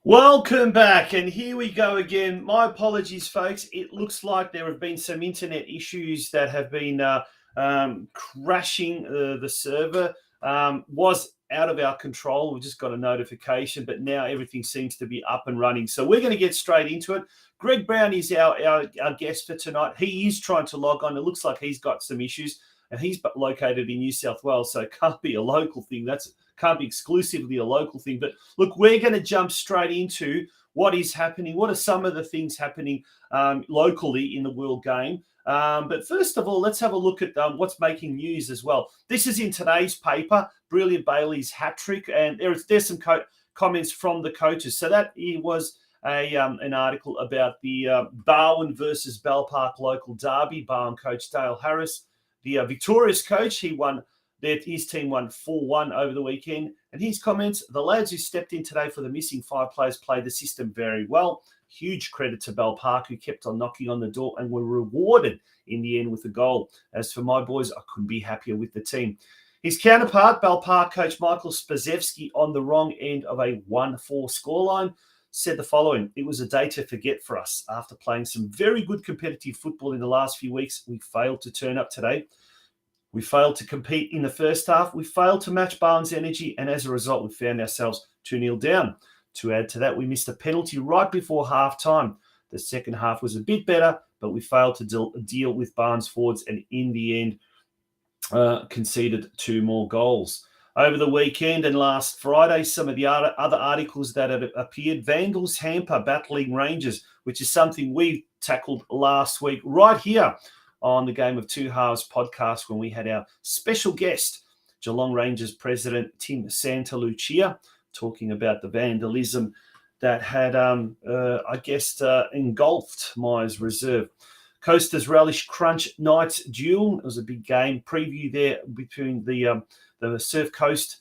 Welcome back, and here we go again. My apologies, folks. It looks like there have been some internet issues that have been crashing the server. Was out of our control. We just got a notification, but now everything seems to be up and running. So we're going to get straight into it. Greg Brown is our guest for tonight. He is trying to log on. It looks like he's got some issues, and he's located in New South Wales, so it can't be a local thing. Can't be exclusively a local thing. But look, we're going to jump straight into what is happening. What are some of the things happening locally in the World Game? But first of all, let's have a look at what's making news as well. This is in today's paper, Brilliant Bailey's hat trick, and there's some comments from the coaches. So that was an article about the Barwon versus Bell Park local derby. Barwon coach Dale Harris, the victorious coach, his team won 4-1 over the weekend. And his comments, the lads who stepped in today for the missing 5 players played the system very well. Huge credit to Bell Park, who kept on knocking on the door and were rewarded in the end with a goal. As for my boys, I couldn't be happier with the team. His counterpart, Bell Park coach Michael Spazewski, on the wrong end of a 1-4 scoreline, said the following: "It was a day to forget for us. After playing some very good competitive football in the last few weeks, we failed to turn up today. We failed to compete in the first half. We failed to match Barnes' energy, and as a result, we found ourselves 2-0 down. To add to that, we missed a penalty right before halftime. The second half was a bit better, but we failed to deal with Barnes' forwards, and in the end, conceded 2 more goals." Over the weekend and last Friday, some of the other articles that had appeared: Vandals hamper battling Rangers, which is something we tackled last week right here on the Game of Two Halves podcast when we had our special guest, Geelong Rangers president Tim Santalucia, talking about the vandalism that had, engulfed Myers Reserve. Coasters relish Crunch Knights duel. It was a big game preview there between the Surf Coast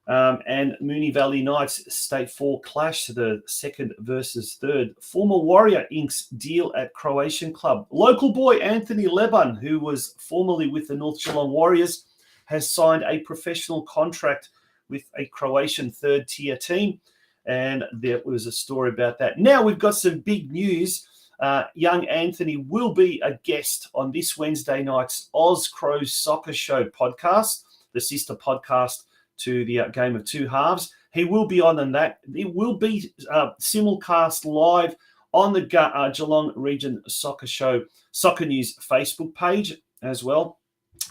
and Moonee Valley Knights State 4 clash, the second versus third. Former Warrior inks deal at Croatian club. Local boy Anthony Leban, who was formerly with the North Geelong Warriors, has signed a professional contract with a Croatian third-tier team, and there was a story about that. Now we've got some big news. Young Anthony will be a guest on this Wednesday night's Oz Crows Soccer Show podcast, the sister podcast to the Game of Two Halves. He will be on that. It will be simulcast live on the Geelong Region Soccer Show Soccer News Facebook page as well.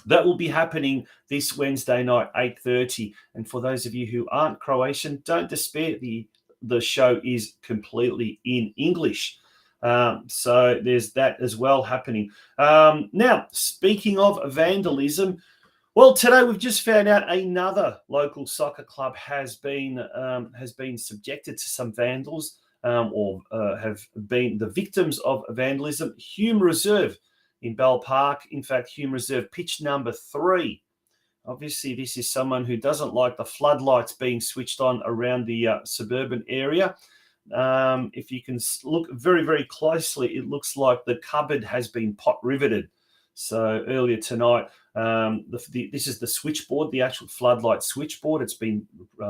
That will be happening this Wednesday night, 8:30. And for those of you who aren't Croatian, don't despair. The show is completely in English. So there's that as well happening. Now, speaking of vandalism, well, today we've just found out another local soccer club has been subjected to some vandals or have been the victims of vandalism. Hume Reserve in Bell Park. In fact, Hume Reserve pitch number 3. Obviously, this is someone who doesn't like the floodlights being switched on around the suburban area. If you can look very, very closely, it looks like the cupboard has been pot riveted. So earlier tonight, this is the switchboard, the actual floodlight switchboard. It's been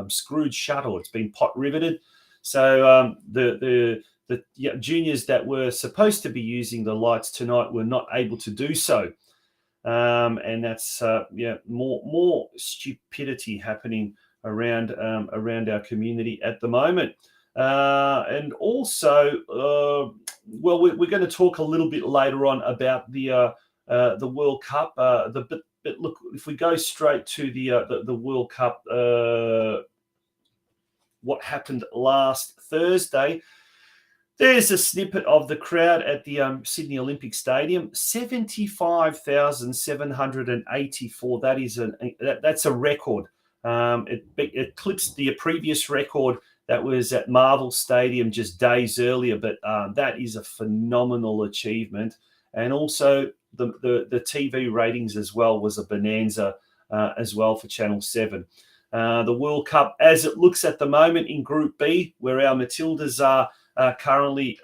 screwed shut, or it's been pot riveted. So the juniors that were supposed to be using the lights tonight were not able to do so. And that's more stupidity happening around our community at the moment. And also, we're going to talk a little bit later on about the World Cup. But look, if we go straight to the World Cup, what happened last Thursday? There's a snippet of the crowd at the Sydney Olympic Stadium. 75,784. That's a record. It eclipsed the previous record that was at Marvel Stadium just days earlier. But that is a phenomenal achievement. And also the TV ratings as well was a bonanza as well for Channel 7. The World Cup, as it looks at the moment in Group B, where our Matildas are currently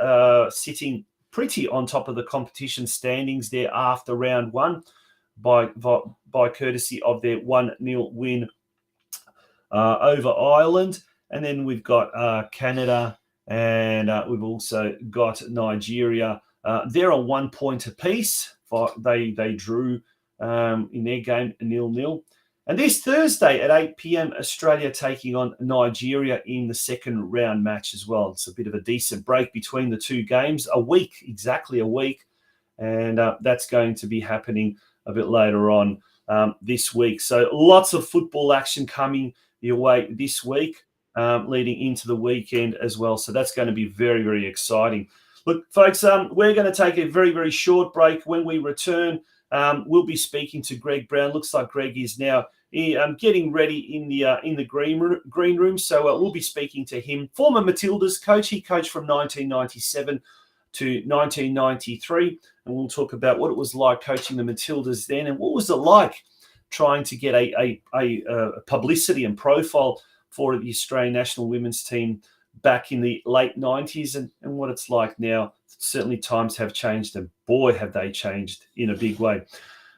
sitting pretty on top of the competition standings there after round one by courtesy of their 1-0 win over Ireland. And then we've got Canada, and we've also got Nigeria. They're on 1 point apiece. They drew in their game 0-0. And this Thursday at 8 p.m, Australia taking on Nigeria in the second round match as well. It's a bit of a decent break between the two games, exactly a week. And that's going to be happening a bit later on this week. So lots of football action coming your way this week, leading into the weekend as well. So that's going to be very, very exciting. Look, folks, we're going to take a very, very short break. When we return, we'll be speaking to Greg Brown. Looks like Greg is now getting ready in the green room. So we'll be speaking to him. Former Matildas coach. He coached from 1997 to 1993. And we'll talk about what it was like coaching the Matildas then, and what was it like trying to get a publicity and profile for the Australian national women's team back in the late 90s, and what it's like now. Certainly times have changed, and boy, have they changed in a big way.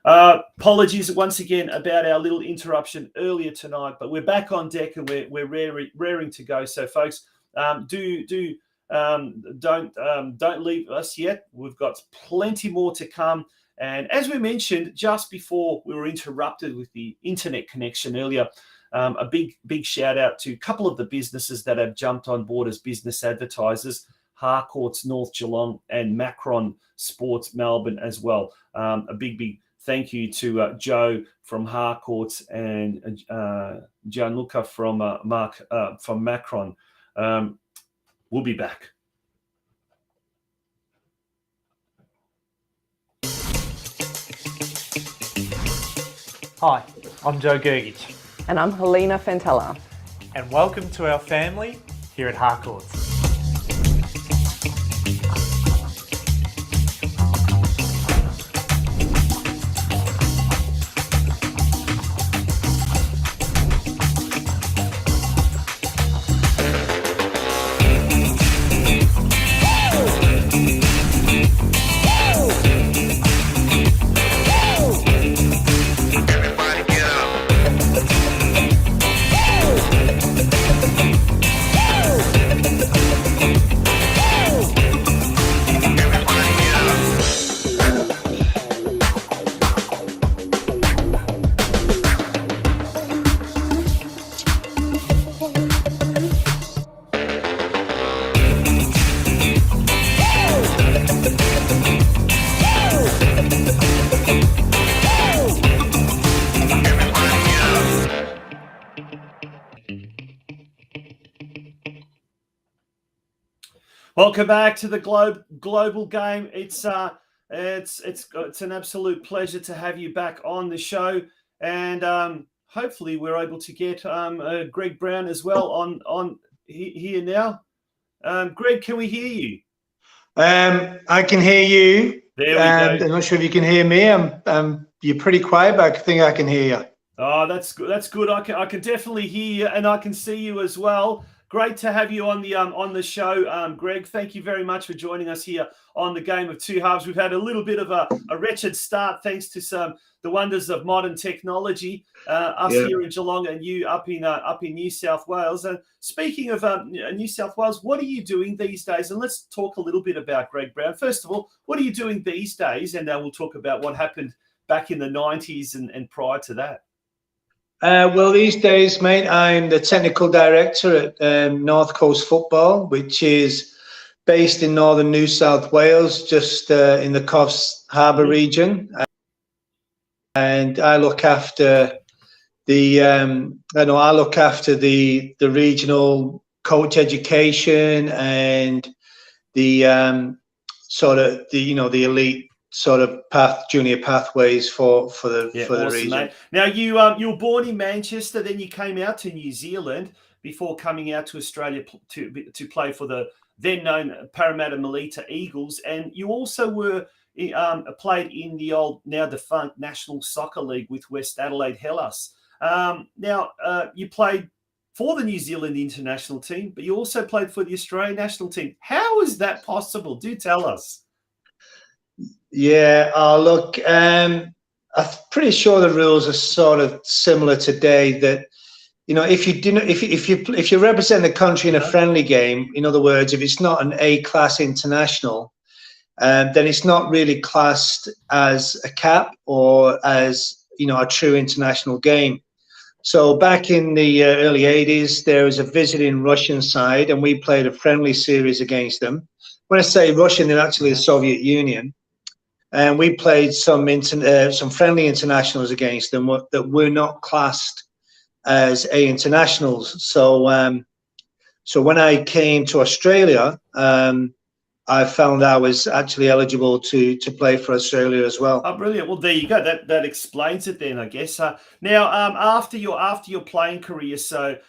Apologies once again about our little interruption earlier tonight, but we're back on deck and we're raring to go. So, folks, don't leave us yet. We've got plenty more to come. And as we mentioned just before we were interrupted with the internet connection earlier, a big shout out to a couple of the businesses that have jumped on board as business advertisers: Harcourts North Geelong and Macron Sports Melbourne as well. A big thank you to Joe from Harcourts and Gianluca from Macron. We'll be back. Hi, I'm Joe Gergich. And I'm Helena Fentella. And welcome to our family here at Harcourts. Welcome back to the global game. It's an absolute pleasure to have you back on the show, and hopefully we're able to get Greg Brown as well on here now. Greg, can we hear you? I can hear you. There we go. I'm not sure if you can hear me. You're pretty quiet, but I think I can hear you. Oh, that's good. That's good. I can definitely hear you, and I can see you as well. great to have you on the show, Greg. Thank you very much for joining us here on the Game of Two Halves. We've had a little bit of a wretched start thanks to the wonders of modern technology. Us here in Geelong and you up in New South Wales. And speaking of New South Wales, what are you doing these days? And let's talk a little bit about Greg Brown. First of all, what are you doing these days? And we'll talk about what happened back in the 90s and prior to that. Well, these days, mate, I'm the technical director at North Coast Football, which is based in northern New South Wales, just in the Coffs Harbour region. And I look after the regional coach education and the the elite sort of junior pathways for the awesome, region. Mate. Now you were born in Manchester, then you came out to New Zealand before coming out to Australia to play for the then known Parramatta Melita Eagles, and you also were played in the old now defunct National Soccer League with West Adelaide Hellas. Now you played for the New Zealand international team, but you also played for the Australian national team. How is that possible? Do tell us. Yeah, look, I'm pretty sure the rules are sort of similar today. That if you represent the country in a friendly game, in other words, if it's not an A-class international, then it's not really classed as a cap or as a true international game. So back in the early 80s, there was a visiting Russian side, and we played a friendly series against them. When I say Russian, they're actually the Soviet Union. And we played some friendly internationals against them that were not classed as A internationals. So when I came to Australia, I found I was actually eligible to play for Australia as well. Oh, brilliant! Well, there you go. That explains it then, I guess. Now, after your playing career, so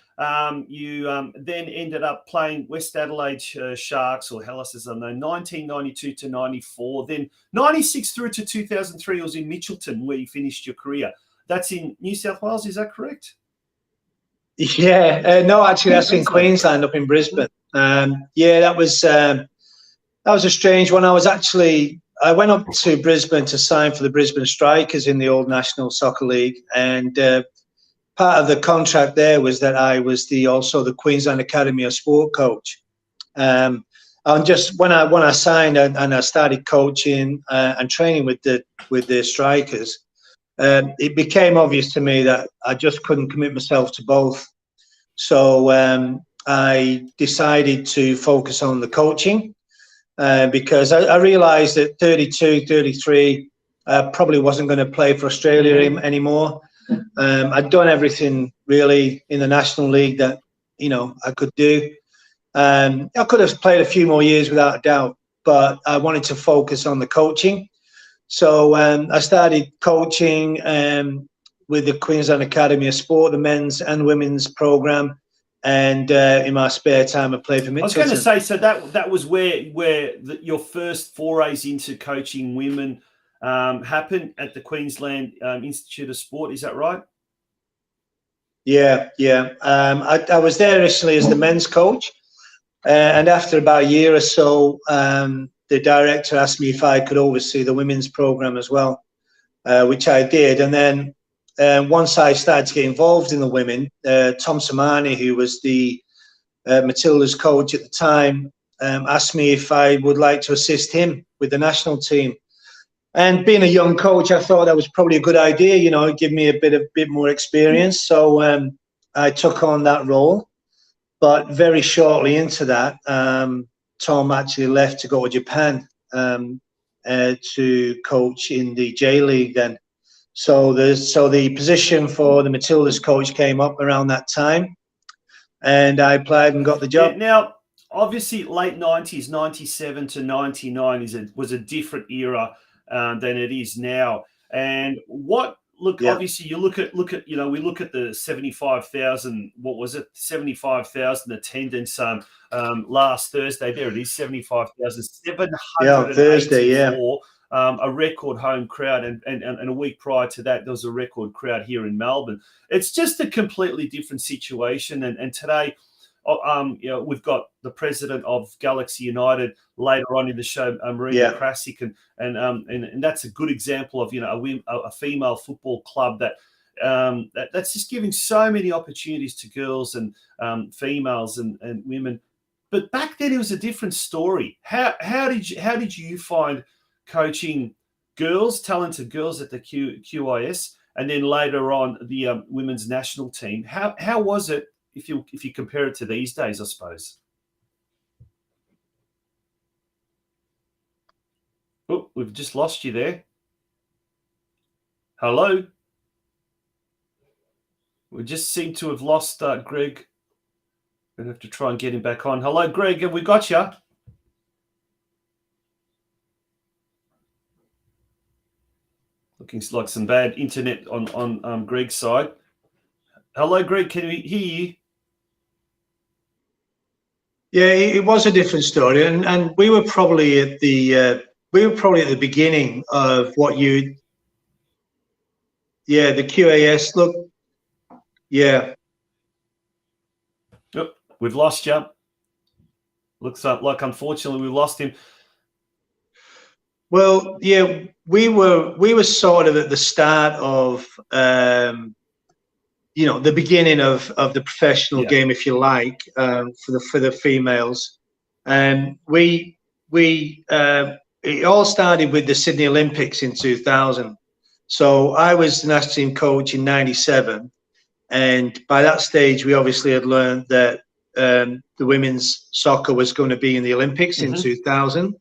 you then ended up playing West Adelaide Sharks, or Hellas as I know, 1992 to 94. Then 96 through to 2003 was in Mitchelton, where you finished your career. That's in New South Wales, is that correct? Yeah, no, actually, that's in Queensland, up in Brisbane. That was a strange one. I went up to Brisbane to sign for the Brisbane Strikers in the old National Soccer League, and part of the contract there was that I was also the Queensland Academy of Sport coach. And just when I signed and I started coaching and training with the Strikers, it became obvious to me that I just couldn't commit myself to both. So I decided to focus on the coaching. Because I realised at 32, 33, probably wasn't going to play for Australia anymore. I'd done everything really in the National League that I could do. I could have played a few more years without a doubt, but I wanted to focus on the coaching. So I started coaching with the Queensland Academy of Sport, the men's and women's programme. And in my spare time, I played for Mitchelton. I was going to say, so that was where your first forays into coaching women happened at the Queensland Institute of Sport. Is that right? Yeah. I was there initially as the men's coach, and after about a year or so, the director asked me if I could oversee the women's program as well, which I did, and then. Once I started to get involved in the women, Tom Samani, who was the Matilda's coach at the time, asked me if I would like to assist him with the national team. And being a young coach, I thought that was probably a good idea, give me a bit more experience. So I took on that role. But very shortly into that, Tom actually left to go to Japan to coach in the J League then. So the position for the Matildas coach came up around that time, and I applied and got the job. Yeah, now, obviously, late 90s, 97 to 99 was a different era than it is now. And obviously, you look at we look at the 75,000. What was it? 75,000 attendance last Thursday. There it is, 75,784. Yeah, Thursday. Yeah. A record home crowd, and a week prior to that, there was a record crowd here in Melbourne. It's just a completely different situation. And today, we've got the president of Galaxy United later on in the show, MARINA KRASIC, and that's a good example of a female football club that's just giving so many opportunities to girls and females and women. But back then it was a different story. How did you find coaching girls, talented girls at the QIS, and then later on the women's national team? How was it if you compare it to these days, I suppose? Oh, we've just lost you there. Hello. We just seem to have lost Greg. We're going to have to try and get him back on. Hello, Greg. Have we got you? Looking like some bad internet on Greg's side. Hello, Greg. Can we hear you? Yeah, it was a different story, and we were probably at the beginning of what you. Yeah, the QAS. Look. Yeah. Yep, we've lost you. Looks like unfortunately we lost him. Well, yeah, we were sort of at the start of the beginning of the professional game, if you like, for the females, and it all started with the Sydney Olympics in 2000. So I was the national team coach in '97. And by that stage, we obviously had learned that the women's soccer was going to be in the Olympics in 2000.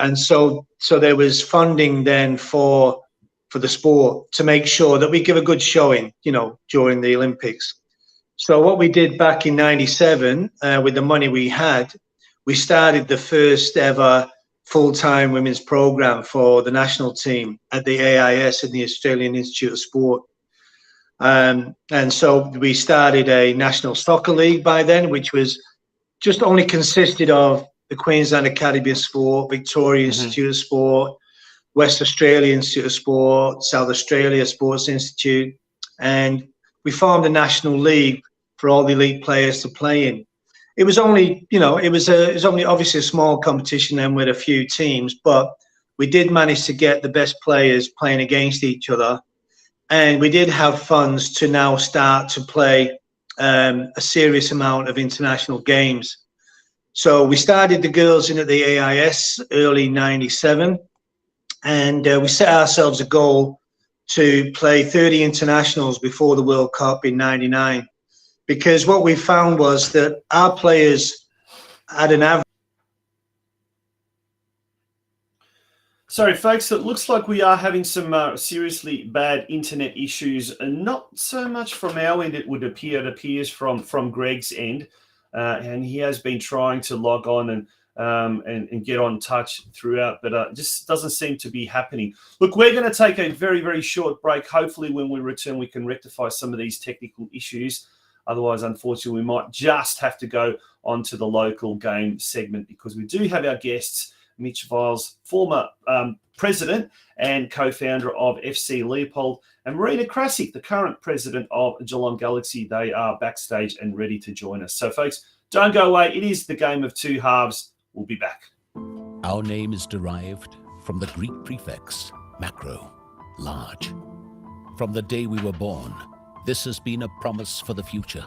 And so there was funding then for the sport to make sure that we give a good showing, during the Olympics. So what we did back in '97, with the money we had, we started the first ever full-time women's program for the national team at the AIS in the Australian Institute of Sport. And so we started a national soccer league by then, which was just only consisted of the Queensland Academy of Sport, Victoria Institute of Sport, West Australia Institute of Sport, South Australia Sports Institute, and we formed a national league for all the elite players to play in. It was only, it was only obviously a small competition then with a few teams, but we did manage to get the best players playing against each other. And we did have funds to now start to play a serious amount of international games. So we started the girls in at the AIS early '97, and we set ourselves a goal to play 30 internationals before the World Cup in '99. Because what we found was that our players had an average. Sorry, folks, it looks like we are having some seriously bad internet issues, and not so much from our end, it would appear. It appears from Greg's end, and he has been trying to log on and get on touch throughout, but it just doesn't seem to be happening. Look, we're going to take a very, very short break. Hopefully when we return, we can rectify some of these technical issues. Otherwise, unfortunately, we might just have to go on to the local game segment, because we do have our guests, Mitch Vials, former president and co-founder of FC Leopold, and MARINA KRASIC, the current president of Geelong Galaxy. They are backstage and ready to join us. So, folks, don't go away. It is the Game of Two Halves. We'll be back. Our name is derived from the Greek prefix, macro, large. From the day we were born, this has been a promise for the future.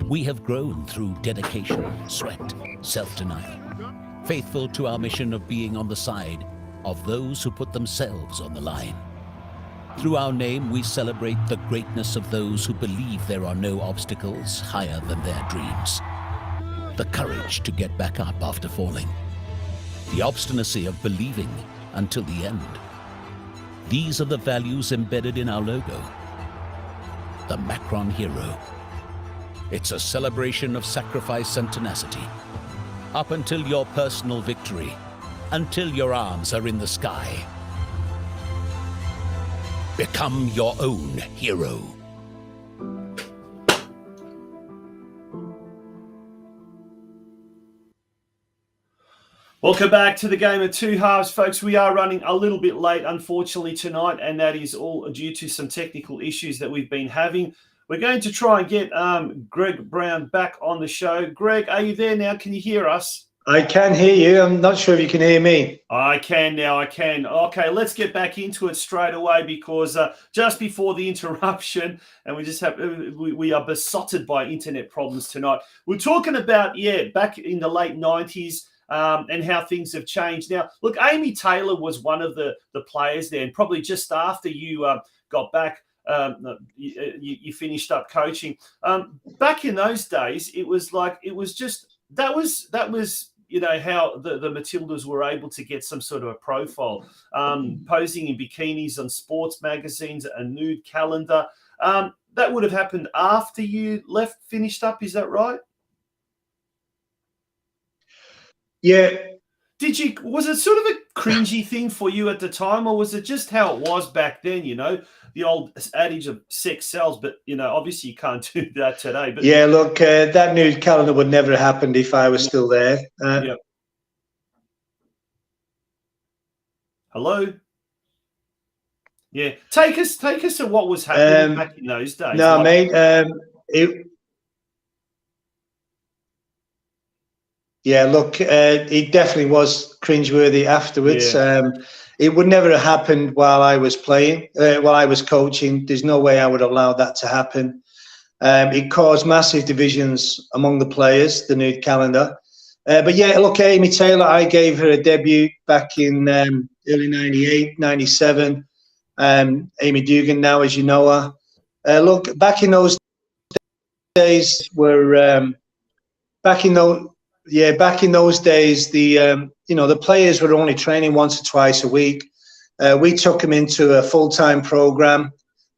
We have grown through dedication, sweat, self-denial, faithful to our mission of being on the side of those who put themselves on the line. Through our name, we celebrate the greatness of those who believe there are no obstacles higher than their dreams. The courage to get back up after falling. The obstinacy of believing until the end. These are the values embedded in our logo. The Macron Hero. It's a celebration of sacrifice and tenacity. Up until your personal victory, until your arms are in the sky. Become your own hero. Welcome back to the Game of Two Halves, folks. We are running a little bit late, unfortunately, tonight, and that is all due to some technical issues that we've been having. We're going to try and get Greg Brown back on the show. Greg, are you there now? Can you hear us? I can hear you. I'm not sure if you can hear me. I can now. I can. Okay, let's get back into it straight away because just before the interruption, and we are besotted by internet problems tonight. We're talking about back in the late 90s and how things have changed. Now, look, Amy Taylor was one of the players there, and probably just after you got back. You finished up coaching. Back in those days, that was how the Matildas were able to get some sort of a profile, posing in bikinis on sports magazines, a nude calendar. That would have happened after you finished up. Is that right? Yeah. Was it sort of a cringy thing for you at the time, or was it just how it was back then? The old adage of sex sells, but obviously you can't do that today. But yeah, look, that nude calendar would never have happened if I was still there. Yep. Hello. Yeah, take us to what was happening back in those days. No, mate. Yeah, look, it definitely was cringeworthy afterwards. Yeah. It would never have happened while I was playing, while I was coaching. There's no way I would allow that to happen. It caused massive divisions among the players, the nude calendar. But yeah, look, Amy Taylor, I gave her a debut back in early 98, 97. Amy Dugan now, as you know her. Look, back in those days back in those days, the players were only training once or twice a week. We took them into a full-time program.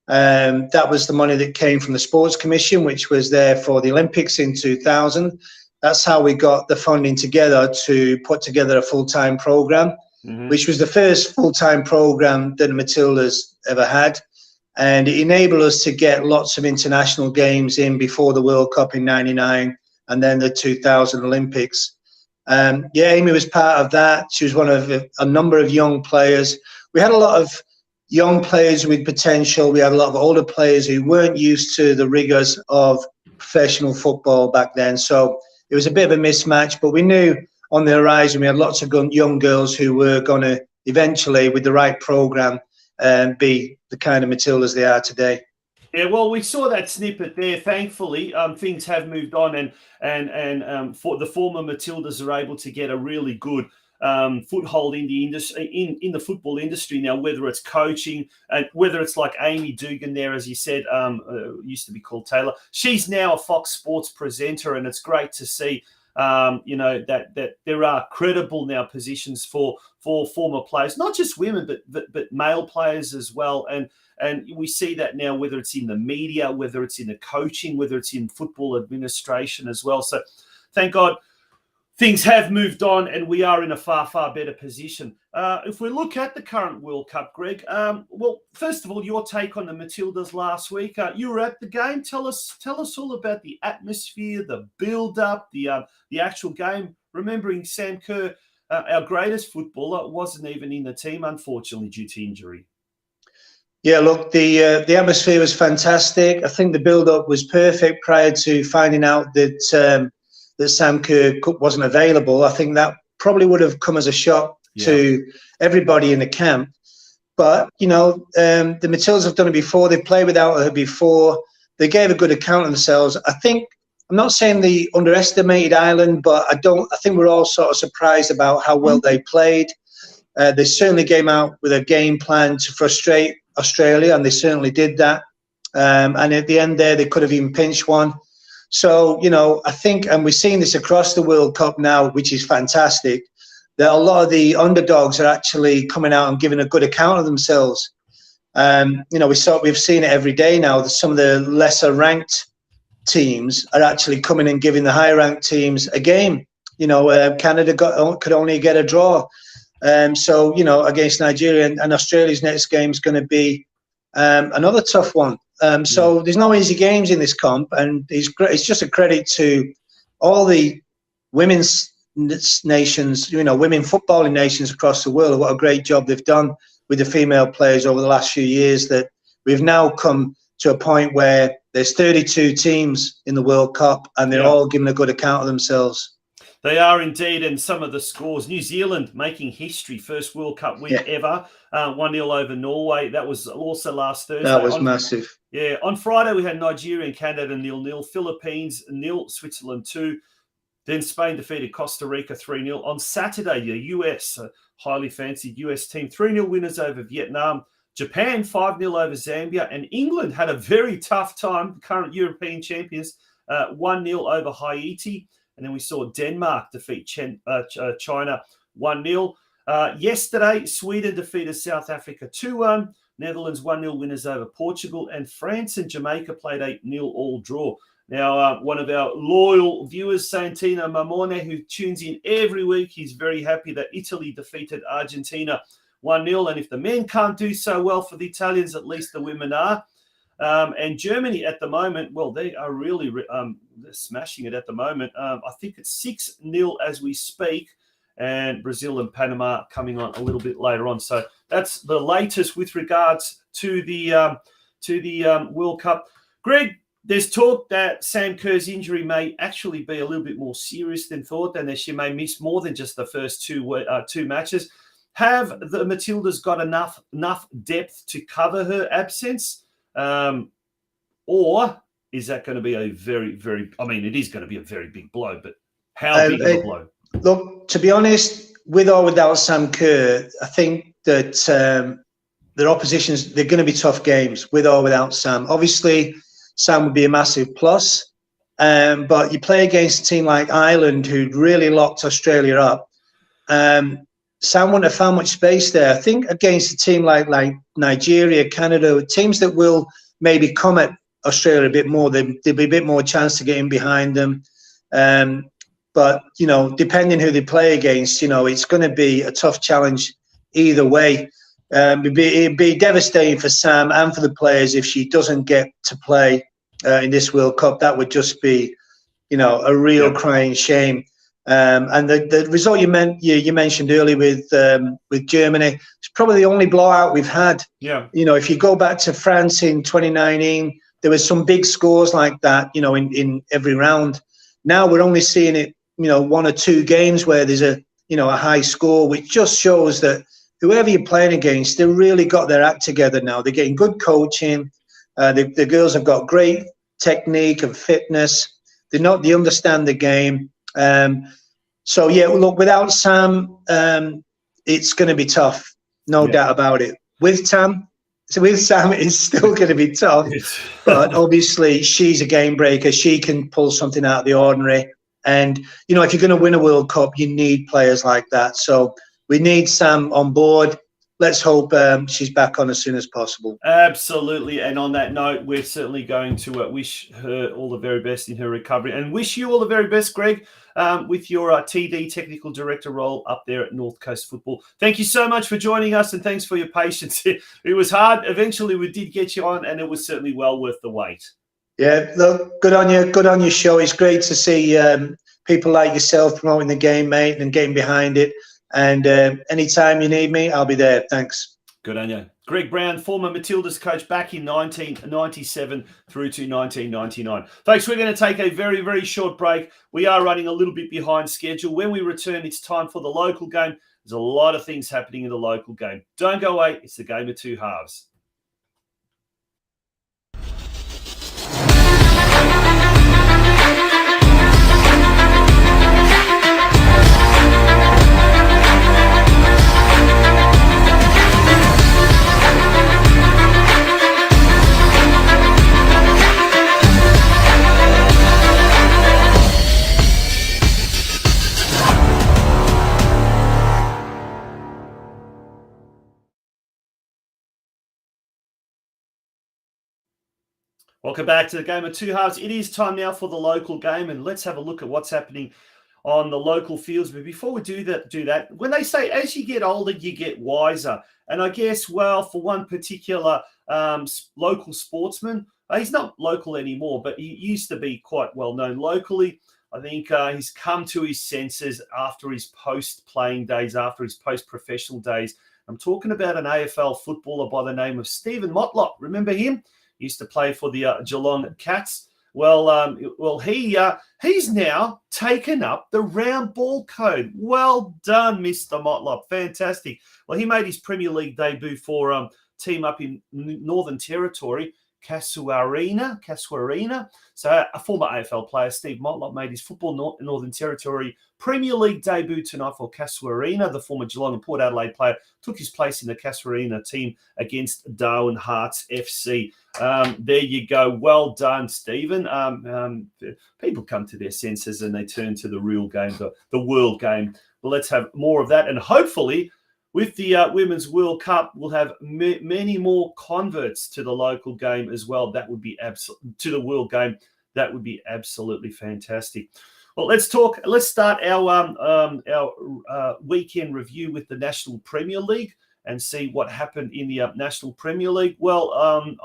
That was the money that came from the Sports Commission, which was there for the Olympics in 2000. That's how we got the funding together to put together a full-time program, which was the first full-time program that the Matildas ever had. And it enabled us to get lots of international games in before the World Cup in '99. And then the 2000 Olympics. Amy was part of that. She was one of a number of young players. We had a lot of young players with potential. We had a lot of older players who weren't used to the rigors of professional football back then. So it was a bit of a mismatch, but we knew on the horizon we had lots of young girls who were going to eventually, with the right program, be the kind of Matildas they are today. Yeah, well, we saw that snippet there. Thankfully, things have moved on, and for the former Matildas are able to get a really good foothold in the industry, in the football industry now. Whether it's coaching, and whether it's like Amy Dugan there, as you said, used to be called Taylor. She's now a Fox Sports presenter, and it's great to see. That there are credible now positions for former players, not just women, but male players as well. And we see that now, whether it's in the media, whether it's in the coaching, whether it's in football administration as well. So thank God things have moved on and we are in a far, far better position. If we look at the current World Cup, Greg, well, first of all, your take on the Matildas last week. You were at the game. Tell us all about the atmosphere, the build-up, the actual game. Remembering Sam Kerr, our greatest footballer, wasn't even in the team, unfortunately, due to injury. Yeah, look, the atmosphere was fantastic. I think the build-up was perfect prior to finding out that Sam Kerr wasn't available. I think that probably would have come as a shock to everybody in the camp. But, the Matildas have done it before. They've played without her before. They gave a good account of themselves. I'm not saying they underestimated Ireland, but I think we're all sort of surprised about how well they played. They certainly came out with a game plan to frustrate Australia, and they certainly did that. And at the end there, they could have even pinched one. So, I think, and we're seeing this across the World Cup now, which is fantastic, that a lot of the underdogs are actually coming out and giving a good account of themselves. We've seen it every day now that some of the lesser ranked teams are actually coming and giving the higher ranked teams a game. Canada could only get a draw. Against Nigeria and Australia's next game is going to be another tough one. So there's no easy games in this comp, and it's just a credit to all the women's nations, women footballing nations across the world. What a great job they've done with the female players over the last few years, that we've now come to a point where There's 32 teams in the World Cup, and they're all giving a good account of themselves. They are indeed, and some of the scores. New Zealand making history, first World Cup win ever, 1-0 over Norway. That was also last Thursday. That was massive. Yeah, on Friday we had Nigeria and Canada 0-0, Philippines 0, Switzerland 2. Then Spain defeated Costa Rica 3-0. On Saturday, the US, a highly fancied US team, 3-0 winners over Vietnam. Japan 5-0 over Zambia, and England had a very tough time, the current European champions, 1-0 over Haiti. And then we saw Denmark defeat China 1-0. Yesterday, Sweden defeated South Africa 2-1. Netherlands 1-0 winners over Portugal. And France and Jamaica played a 0 all draw. Now, one of our loyal viewers, Santino Mamone, who tunes in every week, he's very happy that Italy defeated Argentina 1-0. And if the men can't do so well for the Italians, at least the women are. And Germany at the moment, well, they are really they're smashing it at the moment. I think it's 6-0 as we speak, and Brazil and Panama coming on a little bit later on. So that's the latest with regards to the World Cup. Greg, there's talk that Sam Kerr's injury may actually be a little bit more serious than thought, and that she may miss more than just the first two matches. Have the Matildas got enough depth to cover her absence? Or is that going to be a very, very, I mean, it is going to be a very big blow, but how big of a blow? Look, to be honest, with or without Sam Kerr, I think that their oppositions, they're going to be tough games with or without Sam. Obviously, Sam would be a massive plus, but you play against a team like Ireland, who'd really locked Australia up. Sam wouldn't have found much space there. I think against a team like Nigeria, Canada, teams that will maybe come at Australia a bit more, there'll be a bit more chance to get in behind them. But, you know, depending who they play against, you know, it's going to be a tough challenge either way. It'd be devastating for Sam and for the players if she doesn't get to play in this World Cup. That would just be, you know, a real crying shame. And the result you mentioned earlier with Germany, it's probably the only blowout we've had. Yeah. You know, if you go back to France in 2019, there was some big scores like that, you know, in every round. Now we're only seeing it, you know, 1 or 2 games where there's a high score, which just shows that whoever you're playing against, they've really got their act together now. They're getting good coaching. The girls have got great technique and fitness. They understand the game. So yeah, look, without Sam, it's going to be tough, no doubt about it. With Sam, it's still going to be tough, but obviously she's a game breaker. She can pull something out of the ordinary, and you know, if you're going to win a World Cup, you need players like that. So we need Sam on board. Let's hope she's back on as soon as possible. Absolutely. And on that note, we're certainly going to wish her all the very best in her recovery, and wish you all the very best, Greg, with your TD technical director role up there at North Coast Football. Thank you so much for joining us, and thanks for your patience. It was hard. Eventually, we did get you on, and it was certainly well worth the wait. Yeah, look, good on you. Good on your show. It's great to see people like yourself promoting the game, mate, and getting behind it. And anytime you need me, I'll be there. Thanks. Good on you. Greg Brown, former Matildas coach back in 1997 through to 1999. Folks, we're going to take a very, very short break. We are running a little bit behind schedule. When we return, it's time for the local game. There's a lot of things happening in the local game. Don't go away. It's the Game of Two Halves. Welcome back to the Game of Two Halves. It is time now for the local game, and let's have a look at what's happening on the local fields. But before we do that, when they say as you get older, you get wiser, and I guess, well, for one particular local sportsman, he's not local anymore, but he used to be quite well known locally. I think he's come to his senses after his post-playing days, after his post-professional days. I'm talking about an AFL footballer by the name of Stephen Motlop. Remember him? He used to play for the Geelong Cats. Well, he's now taken up the round ball code. Well done, Mr. Motlop. Fantastic. Well, he made his Premier League debut for team up in Northern Territory, Casuarina. So a former AFL player, Steve Motlop, made his football Northern Territory Premier League debut tonight for Casuarina. The former Geelong and Port Adelaide player took his place in the Casuarina team against Darwin Hearts FC. There you go. Well done, Stephen. People come to their senses and they turn to the real game, the world game. Well, let's have more of that. And hopefully, with the Women's World Cup, we'll have many more converts to the local game as well. That would be to the world game. That would be absolutely fantastic. Well, let's start our weekend review with the National Premier League and see what happened in the National Premier League. Well,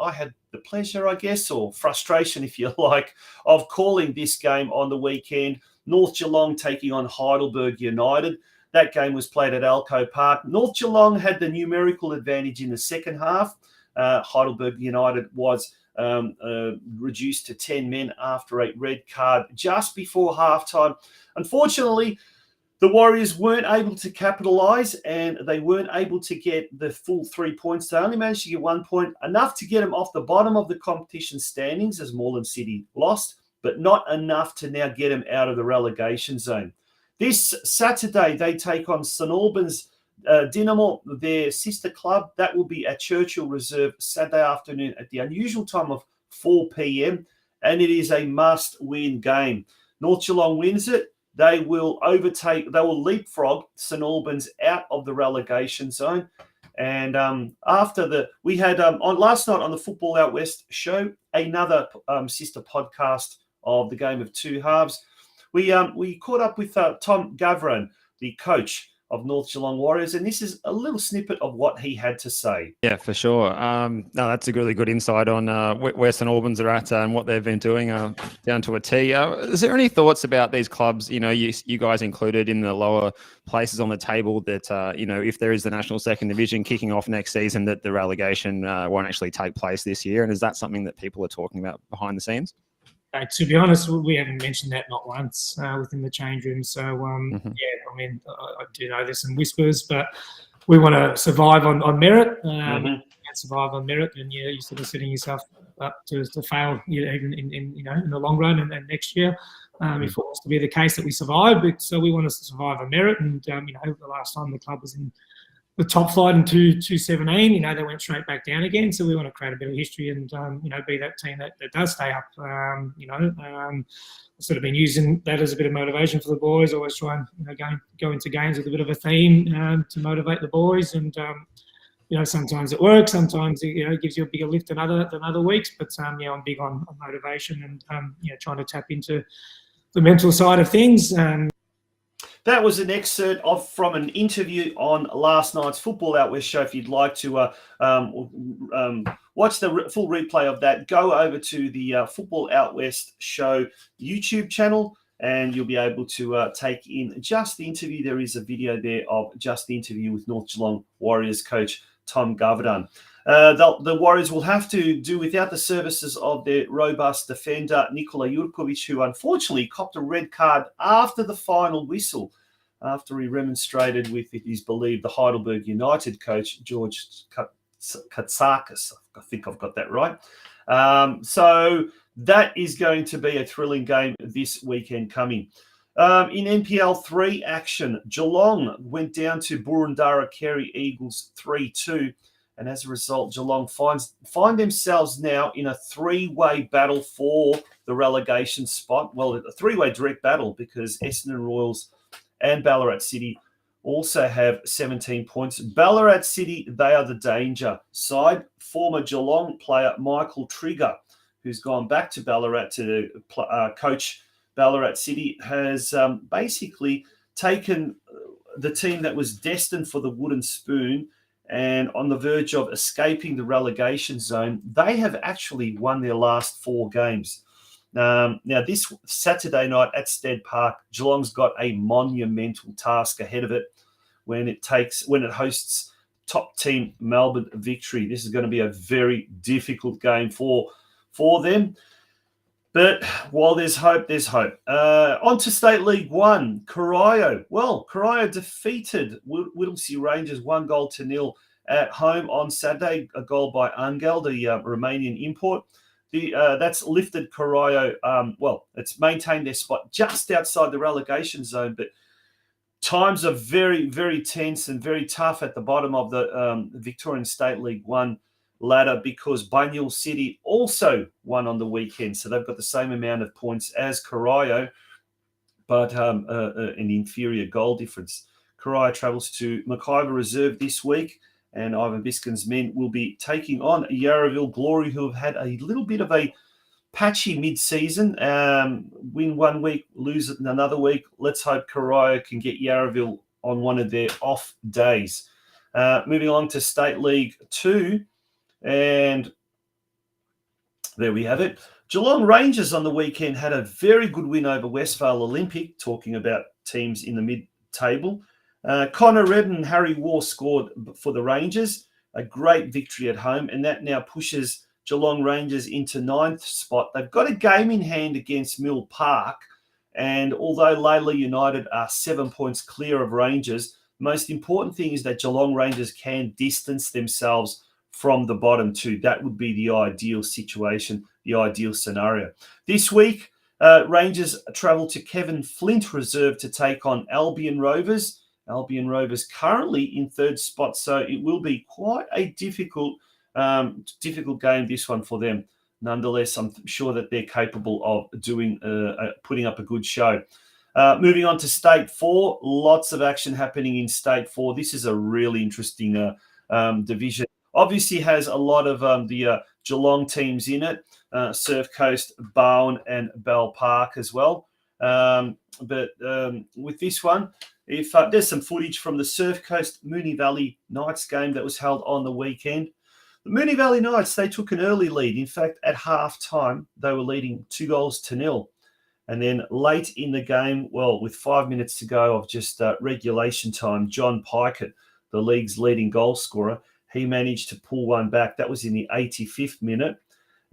I had the pleasure, I guess, or frustration, if you like, of calling this game on the weekend. North Geelong taking on Heidelberg United. That game was played at Alco Park. North Geelong had the numerical advantage in the second half. Heidelberg United was reduced to 10 men after a red card just before halftime. Unfortunately, the Warriors weren't able to capitalise and they weren't able to get the full 3 points. They only managed to get 1 point, enough to get them off the bottom of the competition standings as Moreland City lost, but not enough to now get them out of the relegation zone. This Saturday, they take on St Albans Dynamo, their sister club. That will be at Churchill Reserve Saturday afternoon at the unusual time of 4 p.m. And it is a must-win game. North Geelong wins it. They will leapfrog St Albans out of the relegation zone. And we had last night on the Football Out West show, another sister podcast of the Game of Two Halves. We caught up with Tom Gavran, the coach of North Geelong Warriors, and this is a little snippet of what he had to say. Yeah, for sure. No, that's a really good insight on where St Albans are at and what they've been doing down to a T. Is there any thoughts about these clubs, you guys included in the lower places on the table that, if there is the National Second Division kicking off next season, that the relegation won't actually take place this year? And is that something that people are talking about behind the scenes? To be honest, we haven't mentioned that not once within the change room. So, I do know there's some whispers, but we want to survive on merit and survive on merit. And you're sort of setting yourself up to fail, even in the long run and next year. If it was to be the case that we survive, so we want to survive on merit. And the last time the club was in the top flight in 2017, they went straight back down again. So we want to create a bit of history and, be that team that does stay up. Sort of been using that as a bit of motivation for the boys. Always try and, go into games with a bit of a theme to motivate the boys. And, sometimes it works. Sometimes, it gives you a bigger lift than other weeks. But, I'm big on motivation and, trying to tap into the mental side of things. That was an excerpt from an interview on last night's Football Out West show. If you'd like to watch the full replay of that, go over to the Football Out West show YouTube channel and you'll be able to take in just the interview. There is a video there of just the interview with North Geelong Warriors coach Tom Gavran. The Warriors will have to do without the services of their robust defender, Nikola Jurkovic, who unfortunately copped a red card after the final whistle, after he remonstrated with his believed the Heidelberg United coach, George Katsakis. I think I've got that right. So that is going to be a thrilling game this weekend coming. In NPL 3 action, Geelong went down to Boroondara Kerry Eagles 3-2. And as a result, Geelong find themselves now in a three-way battle for the relegation spot. Well, a three-way direct battle because Essendon Royals and Ballarat City also have 17 points. Ballarat City, they are the danger side. Former Geelong player Michael Trigger, who's gone back to Ballarat to coach Ballarat City, has basically taken the team that was destined for the wooden spoon and on the verge of escaping the relegation zone. They have actually won their last 4 games. Now, this Saturday night at Stead Park, Geelong's got a monumental task ahead of it when it hosts top team Melbourne Victory. This is going to be a very difficult game for them. But while there's hope, there's hope. On to State League 1, Corio. Well, Corio defeated Whittlesea Rangers 1-0 at home on Saturday. A goal by Angel, the Romanian import. That's lifted Corio. It's maintained their spot just outside the relegation zone, but times are very, very tense and very tough at the bottom of the Victorian State League 1 ladder because Bunyul City also won on the weekend. So they've got the same amount of points as Corio, but an inferior goal difference. Corio travels to Estuary Reserve this week, and Ivan Biskin's men will be taking on Yarraville Glory, who have had a little bit of a patchy mid-season. Win one week, lose another week. Let's hope Corio can get Yarraville on one of their off days. Moving along to State League 2, and there we have it. Geelong Rangers on the weekend had a very good win over Westvale Olympic, talking about teams in the mid-table. Connor Redden and Harry Waugh scored for the Rangers, a great victory at home, and that now pushes Geelong Rangers into 9th spot. They've got a game in hand against Mill Park, and although Layla United are 7 points clear of Rangers, the most important thing is that Geelong Rangers can distance themselves from the bottom two. That would be the ideal situation, the ideal scenario. This week, Rangers travel to Kevin Flint Reserve to take on Albion Rovers. Albion Rovers currently in 3rd spot, so it will be quite a difficult game, this one for them. Nonetheless, I'm sure that they're capable of doing putting up a good show. Moving on to State 4, lots of action happening in State 4. This is a really interesting division. Obviously has a lot of the Geelong teams in it, Surf Coast, Bowen and Bell Park as well. But with this one, if there's some footage from the Surf Coast Moonee Valley Knights game that was held on the weekend. The Moonee Valley Knights, they took an early lead. In fact, at half-time, they were leading 2-0. And then late in the game, well, with 5 minutes to go of just regulation time, John Pikett, the league's leading goal scorer, he managed to pull one back. That was in the 85th minute.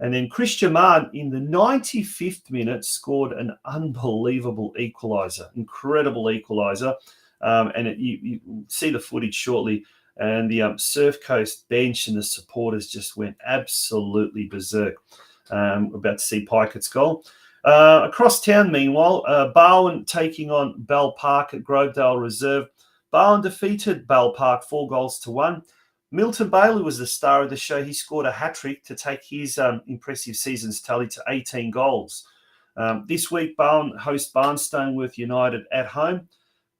And then Chris Jamard in the 95th minute scored an unbelievable equaliser, incredible equaliser. And you see the footage shortly. And the Surf Coast bench and the supporters just went absolutely berserk. About to see Pikett's goal. Across town, meanwhile, Bowen taking on Bell Park at Grovedale Reserve. Bowen defeated Bell Park 4-1. Milton Bailey was the star of the show. He scored a hat-trick to take his impressive season's tally to 18 goals. This week, Bowen hosts Barnstoneworth United at home.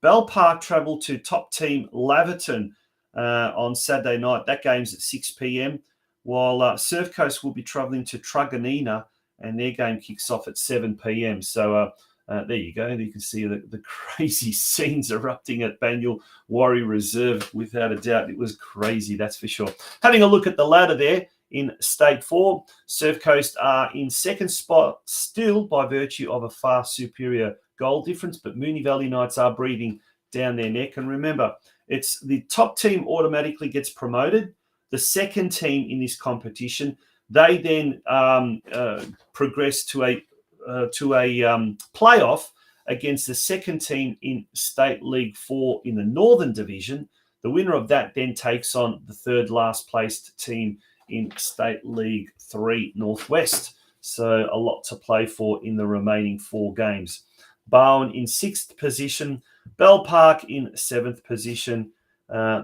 Bell Park travel to top team Laverton on Saturday night. That game's at 6 p.m, while Surf Coast will be travelling to Truganina, and their game kicks off at 7 p.m. So there you go. You can see the crazy scenes erupting at Banyul Warri Reserve. Without a doubt, it was crazy, that's for sure. Having a look at the ladder there in State 4, Surf Coast are in 2nd spot still by virtue of a far superior goal difference, but Moonee Valley Knights are breathing down their neck. And remember, it's the top team automatically gets promoted. The second team in this competition, they then progress to a playoff against the second team in State League 4 in the Northern Division. The winner of that then takes on the 3rd last placed team in State League 3 Northwest. So a lot to play for in the remaining 4 games. Bowen in 6th position, Bell Park in 7th position.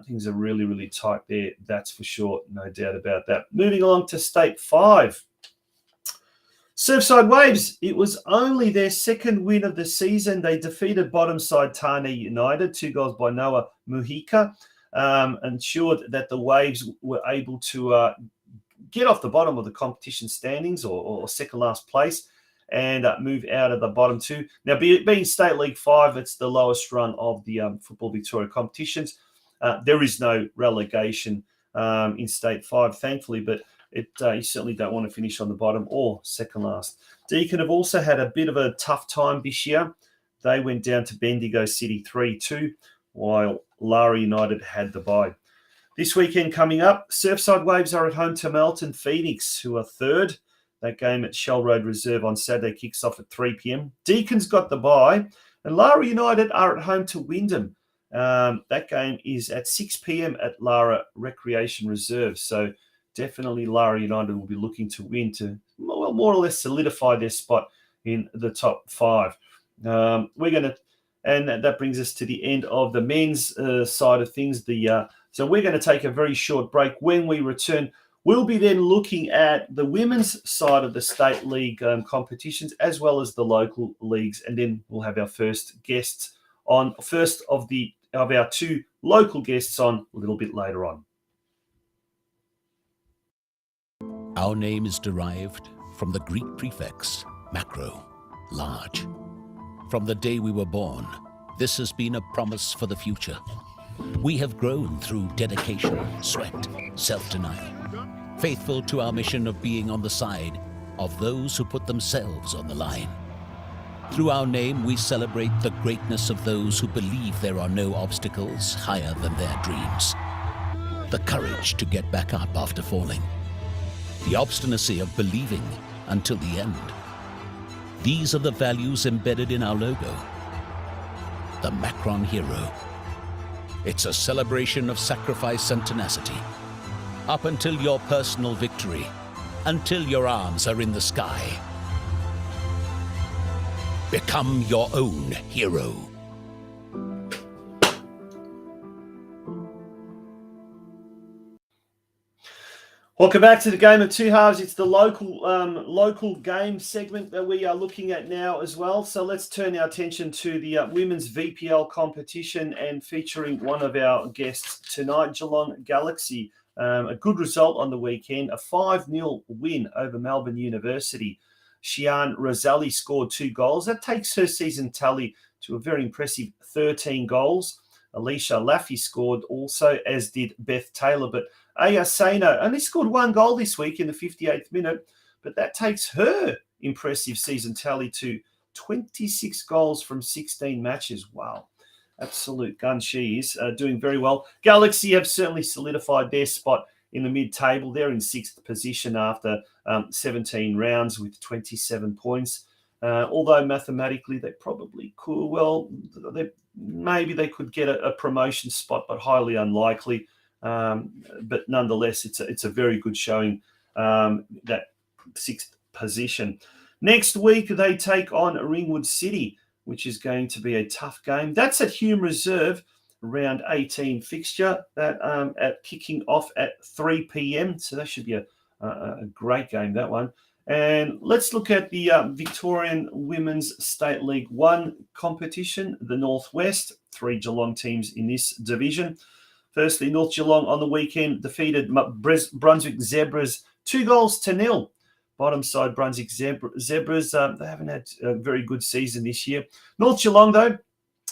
Things are really, really tight there, that's for sure, no doubt about that. Moving along to State 5. Surfside Waves, it was only their 2nd win of the season. They defeated bottom side Tane United, 2 goals by Noah Mujica, ensured that the Waves were able to get off the bottom of the competition standings or second last place and move out of the bottom 2. Now, being State League 5, it's the lowest run of the Football Victoria competitions. There is no relegation in State 5, thankfully, but you certainly don't want to finish on the bottom or second last. Deakin have also had a bit of a tough time this year. They went down to Bendigo City 3-2, while Lara United had the bye. This weekend coming up, Surfside Waves are at home to Melton Phoenix, who are third. That game at Jarred Reserve on Saturday kicks off at 3 p.m. Deacon's got the bye, and Lara United are at home to Wyndham. That game is at 6 p.m. at Lara Recreation Reserve. So definitely Lara United will be looking to win to more or less solidify their spot in the top 5. And that brings us to the end of the men's side of things. So we're going to take a very short break. When we return, we'll be then looking at the women's side of the state league competitions as well as the local leagues, and then we'll have our first guests on. First of our 2 local guests on a little bit later on. Our name is derived from the Greek prefix macro, large. From the day we were born, this has been a promise for the future. We have grown through dedication, sweat, self-denial, faithful to our mission of being on the side of those who put themselves on the line. Through our name, we celebrate the greatness of those who believe there are no obstacles higher than their dreams. The courage to get back up after falling. The obstinacy of believing until the end. These are the values embedded in our logo. The Macron Hero. It's a celebration of sacrifice and tenacity. Up until your personal victory, until your arms are in the sky. Become your own hero. Welcome back to the Game of Two Halves. It's the local game segment that we are looking at now as well. So let's turn our attention to the women's VPL competition and featuring one of our guests tonight, Geelong Galaxy. A good result on the weekend, a 5-0 win over Melbourne University. Shian Razali scored 2 goals. That takes her season tally to a very impressive 13 goals. Alicia Laffey scored also, as did Beth Taylor. But Aya Sano only scored 1 goal this week in the 58th minute, but that takes her impressive season tally to 26 goals from 16 matches. Wow. Absolute gun she is, doing very well. Galaxy have certainly solidified their spot in the mid-table. They're in 6th position after 17 rounds with 27 points. Although mathematically they probably could, maybe they could get a promotion spot, but highly unlikely. But nonetheless, it's a very good showing, that 6th position. Next week, they take on Ringwood City, which is going to be a tough game. That's at Hume Reserve, round 18 fixture, that at kicking off at 3 p.m. So that should be a great game, that one. And let's look at the Victorian Women's State League 1 competition, the Northwest. 3 Geelong teams in this division. Firstly, North Geelong on the weekend defeated Brunswick Zebras 2-0. Bottom side, Brunswick Zebras, they haven't had a very good season this year. North Geelong, though,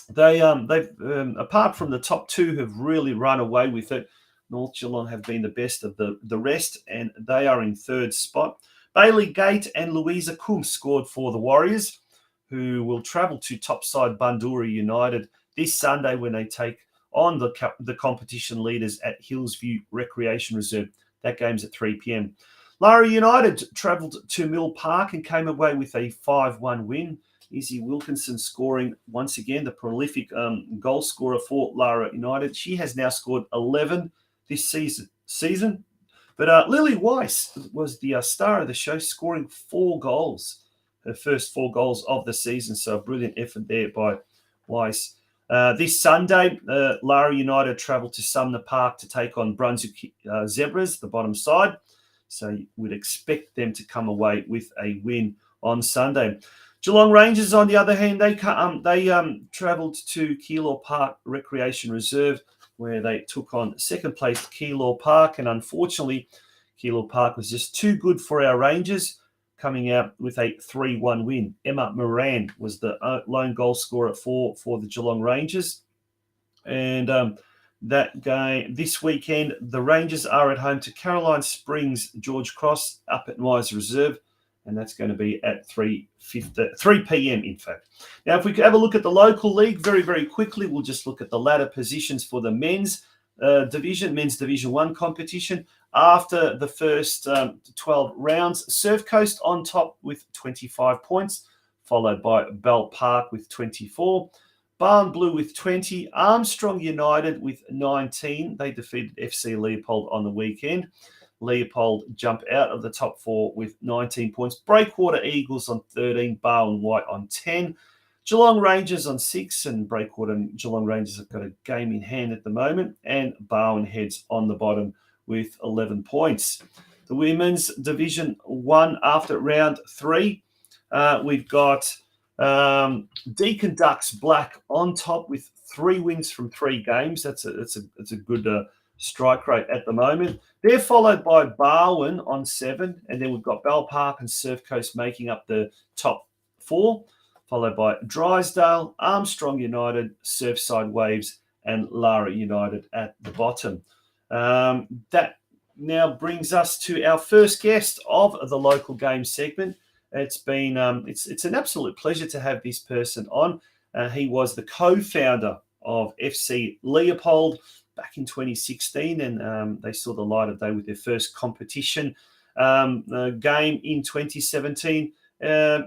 they've apart from the top 2, have really run away with it. North Geelong have been the best of the rest, and they are in 3rd spot. Bailey Gate and Louisa Coombe scored for the Warriors, who will travel to topside Bundoora United this Sunday when they take on the competition leaders at Hillsview Recreation Reserve. That game's at 3 p.m. Lara United travelled to Mill Park and came away with a 5-1 win. Izzy Wilkinson scoring once again, the prolific goal scorer for Lara United. She has now scored 11 this season. But Lily Weiss was the star of the show, scoring 4 goals, her first 4 goals of the season. So a brilliant effort there by Weiss. This Sunday, Lara United travel to Sumner Park to take on Brunswick Zebras, the bottom side. So you would expect them to come away with a win on Sunday. Geelong Rangers, on the other hand, they travelled to Keilor Park Recreation Reserve, where they took on 2nd place Keilor Park. And unfortunately, Keilor Park was just too good for our Rangers, coming out with a 3-1 win. Emma Moran was the lone goal scorer for the Geelong Rangers. And that game this weekend, the Rangers are at home to Caroline Springs George Cross up at Myers Reserve, and that's going to be at 3 p.m. in fact. Now, if we could have a look at the local league very, very quickly, we'll just look at the ladder positions for the men's. men's Division 1 competition. After the first 12 rounds, Surf Coast on top with 25 points, followed by Bell Park with 24. Barn Blue with 20. Armstrong United with 19. They defeated FC Leopold on the weekend. Leopold jump out of the top 4 with 19 points. Breakwater Eagles on 13. Barwon White on 10. Geelong Rangers on 6. And Breakwater and Geelong Rangers have got a game in hand at the moment. And Barwon Heads on the bottom with 11 points. The Women's Division 1 after round 3. We've got Deakin Ducks Black on top with 3 wins from 3 games. That's a good strike rate at the moment. They're followed by Barwon on 7, and then we've got Bell Park and Surf Coast making up the top 4, followed by Drysdale, Armstrong United, Surfside Waves, and Lara United at the bottom. That now brings us to our first guest of the local game segment. It's been it's an absolute pleasure to have this person on. He was the co-founder of FC Leopold back in 2016, and they saw the light of day with their first competition game in 2017.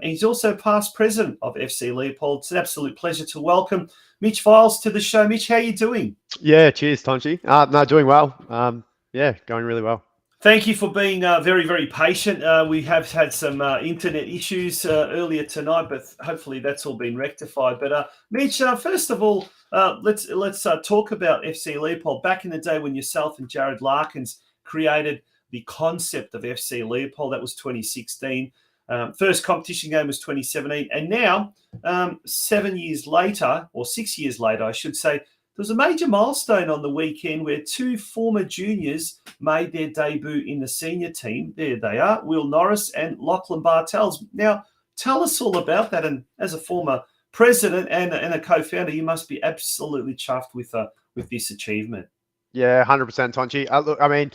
He's also past president of FC Leopold. It's an absolute pleasure to welcome Mitch Vials to the show. Mitch, how are you doing? Yeah, cheers, Tonchi. No, doing well. Yeah, going really well. Thank you for being very, very patient. We have had some internet issues earlier tonight, but hopefully that's all been rectified. But Mitch, first of all, let's talk about FC Leopold. Back in the day when yourself and Jarred Larkins created the concept of FC Leopold, that was 2016. First competition game was 2017. And now, 7 years later, or 6 years later, I should say, there was a major milestone on the weekend where 2 former juniors made their debut in the senior team. There they are, Will Norris and Lachlan Bartels. Now, tell us all about that. And as a former president and a co-founder, you must be absolutely chuffed with this achievement. Yeah, 100%, Tonchi. Look, I mean,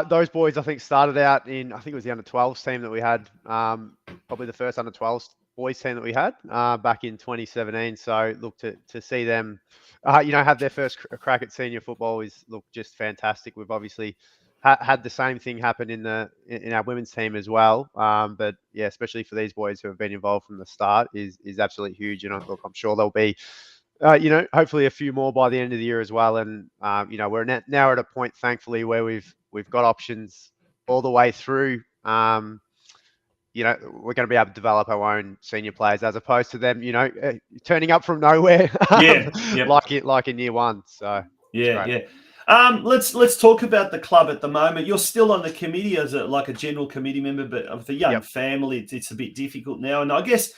those boys, I think, started out in, I think it was the under-12s team that we had, probably the first under-12s boys team that we had back in 2017. So, look, to see them, have their first crack at senior football is, look, just fantastic. We've obviously had the same thing happen in our women's team as well. But, yeah, especially for these boys who have been involved from the start is absolutely huge. And, look, I'm sure there'll be hopefully a few more by the end of the year as well. And, we're now at a point, thankfully, where we've got options all the way through. We're going to be able to develop our own senior players as opposed to them, turning up from nowhere, like in year 1. So yeah. Let's talk about the club at the moment. You're still on the committee as a general committee member, but of the young family, it's a bit difficult now. And I guess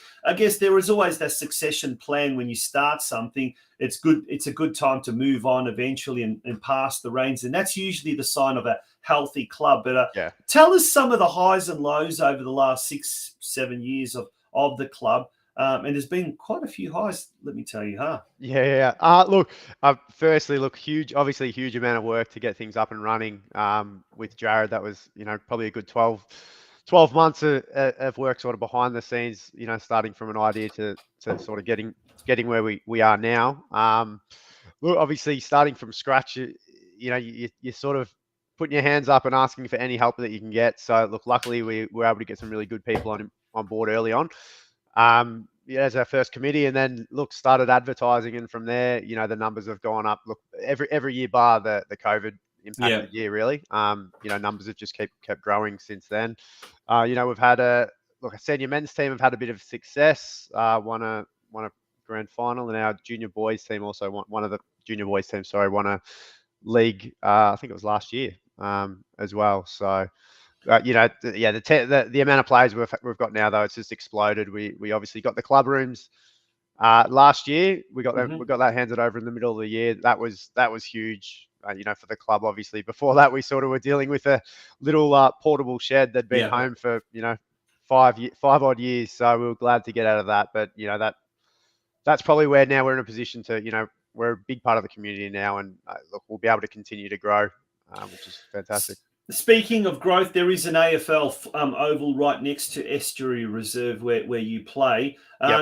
there is always that succession plan when you start something. It's good. It's a good time to move on eventually and pass the reins, and that's usually the sign of a healthy club. But tell us some of the highs and lows over the last 6-7 years of the club. And there's been quite a few highs, let me tell you, huh? Yeah. Firstly, huge amount of work to get things up and running. With Jarred, that was, probably a good 12 months of work sort of behind the scenes, starting from an idea to sort of getting where we are now. Obviously starting from scratch, you're sort of putting your hands up and asking for any help that you can get. So luckily we were able to get some really good people on board early on. As our first committee, and then started advertising, and from there, the numbers have gone up. Every year bar the COVID impacted year, really. Numbers have just kept growing since then. We've had a senior men's team have had a bit of success. Won a grand final, and our junior boys team also won a league. I think it was last year as well. So. The amount of players we've got now, though, it's just exploded. We obviously got the club rooms last year. We got that handed over in the middle of the year. That was huge, for the club. Obviously, before that, we sort of were dealing with a little portable shed that'd been home for 5 odd years. So we were glad to get out of that. But that's probably where now we're in a position to we're a big part of the community now, and we'll be able to continue to grow, which is fantastic. Speaking of growth, there is an AFL oval right next to Estuary Reserve where you play.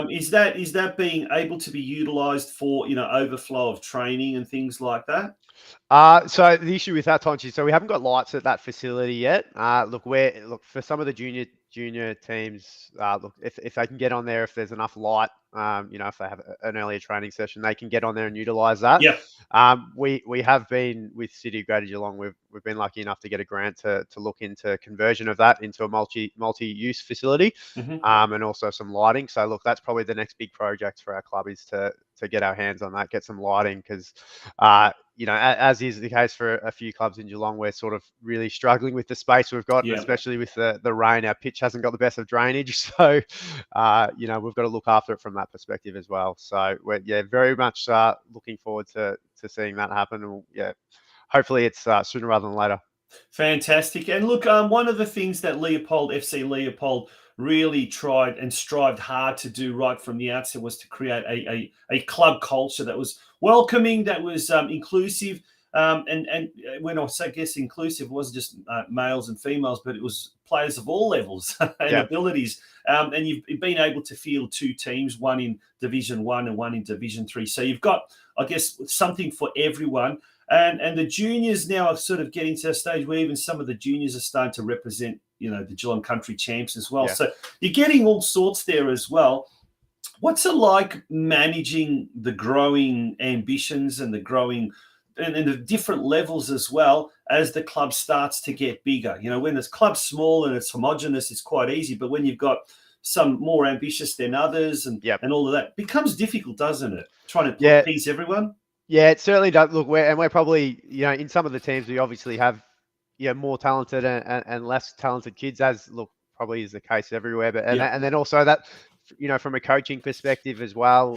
Is that being able to be utilised for overflow of training and things like that? So the issue with that, Tonchi, so we haven't got lights at that facility yet. Look for some of the junior teams. Look, if they can get on there, if there's enough light, if they have an earlier training session, they can get on there and utilize that. Yeah. We have been with City of Greater Geelong. We've been lucky enough to get a grant to look into conversion of that into a multi-use facility, and also some lighting. So look, that's probably the next big project for our club is to get our hands on that, get some lighting, because as is the case for a few clubs in Geelong, we're sort of really struggling with the space we've got, especially with the rain. Our pitch hasn't got the best of drainage, so we've got to look after it from that perspective as well. So we're very much looking forward to seeing that happen. And hopefully it's sooner rather than later. Fantastic. And look, one of the things that FC Leopold really tried and strived hard to do right from the outset was to create a club culture that was welcoming, that was inclusive. And when I say inclusive, it wasn't just males and females, but it was players of all levels and abilities. And you've been able to field two teams, one in Division 1 and one in Division 3. So you've got, I guess, something for everyone. And the juniors now are sort of getting to a stage where even some of the juniors are starting to represent, the Geelong Country Champs as well. Yeah. So you're getting all sorts there as well. What's it like managing the growing ambitions and the growing and the different levels as well as the club starts to get bigger? When the club's small and it's homogenous, it's quite easy. But when you've got some more ambitious than others and all of that, it becomes difficult, doesn't it? Trying to please everyone. Yeah, it certainly does. Look, we're probably, in some of the teams, we obviously have, more talented and less talented kids, as probably is the case everywhere. But and then also that, from a coaching perspective as well,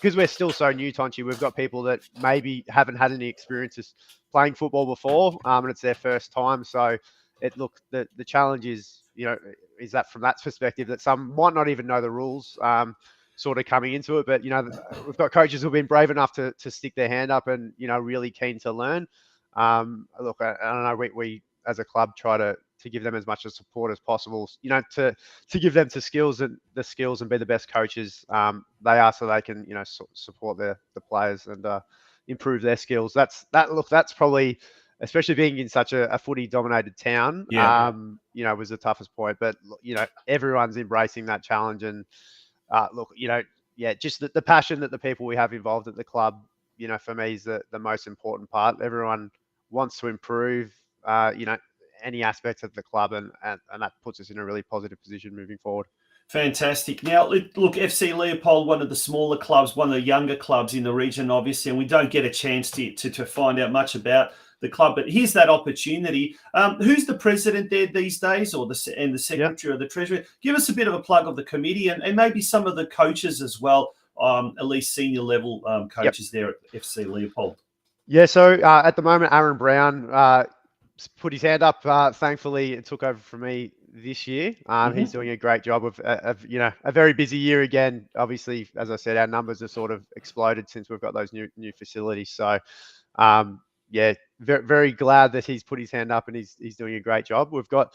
because we're still so new, Tonchi, we've got people that maybe haven't had any experiences playing football before, and it's their first time. So the challenge is, is that from that perspective that some might not even know the rules. Sort of coming into it, but we've got coaches who've been brave enough to stick their hand up and really keen to learn. Look, I don't know, we as a club try to give them as much support as possible, to give them the skills and be the best coaches they are, so they can support the players and improve their skills. That's probably, especially being in such a footy dominated town, was the toughest point. But everyone's embracing that challenge and. Just the passion that the people we have involved at the club, for me is the most important part. Everyone wants to improve, any aspects of the club, and that puts us in a really positive position moving forward. Fantastic. Now, look, FC Leopold, one of the smaller clubs, one of the younger clubs in the region, obviously, and we don't get a chance to find out much about the club, but here's that opportunity. Who's the president there these days, or the secretary or the treasurer? Give us a bit of a plug of the committee and maybe some of the coaches as well, at least senior level coaches there at FC Leopold. Yeah, so at the moment, Aaron Brown put his hand up. Thankfully, it took over from me this year. He's doing a great job of a very busy year again. Obviously, as I said, our numbers have sort of exploded since we've got those new facilities. So, very, very glad that he's put his hand up and he's doing a great job. We've got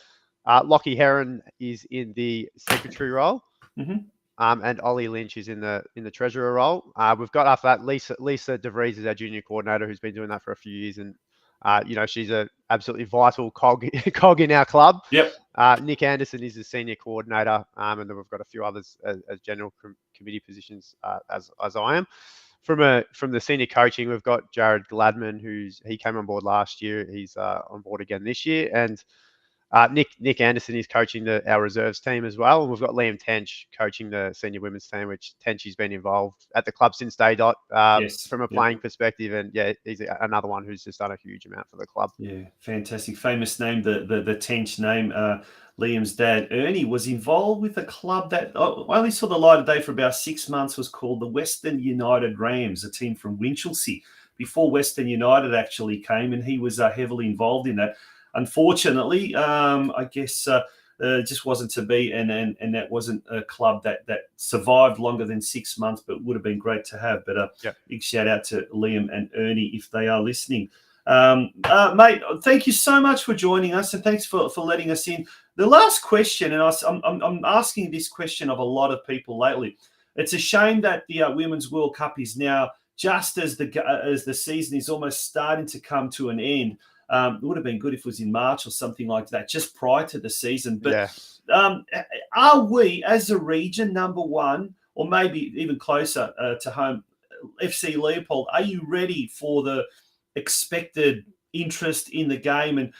Lockie Heron is in the secretary role, and Ollie Lynch is in the treasurer role. We've got after that Lisa DeVries is our junior coordinator, who's been doing that for a few years, and she's a absolutely vital cog in our club. Yep. Nick Anderson is the senior coordinator, and then we've got a few others as general committee positions, as I am. From the senior coaching, we've got Jarred Gladman, he came on board last year. He's on board again this year, and Nick Anderson is coaching our reserves team as well. And we've got Liam Tench coaching the senior women's team, which Tench has been involved at the club since day dot from a playing perspective. And he's another one who's just done a huge amount for the club. Yeah, fantastic. Famous name, the Tench name. Liam's dad, Ernie, was involved with a club that only saw the light of day for about 6 months, was called the Western United Rams, a team from Winchelsea, before Western United actually came, and he was heavily involved in that. Unfortunately, I guess just wasn't to be, and that wasn't a club that survived longer than 6 months, but would have been great to have. But big shout out to Liam and Ernie if they are listening. Mate, thank you so much for joining us, and thanks for letting us in. The last question, and I'm asking this question of a lot of people lately. It's a shame that the Women's World Cup is now just as the season is almost starting to come to an end. It would have been good if it was in March or something like that, just prior to the season. But are we, as a region, number one, or maybe even closer to home, FC Leopold, are you ready for the expected interest in the game? And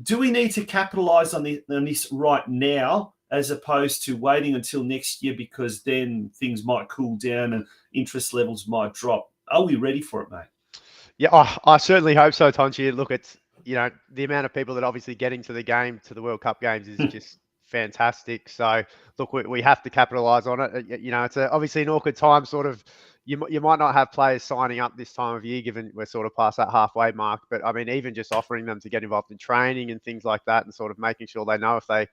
do we need to capitalise on this right now, as opposed to waiting until next year, because then things might cool down and interest levels might drop? Are we ready for it, mate? Yeah, I certainly hope so, Tonchi. Look, it's, the amount of people that obviously getting to the game, to the World Cup games, is just fantastic. So, look, we have to capitalise on it. It's obviously an awkward time, sort of. You might not have players signing up this time of year, given we're sort of past that halfway mark. But, I mean, even just offering them to get involved in training and things like that, and sort of making sure they know if they,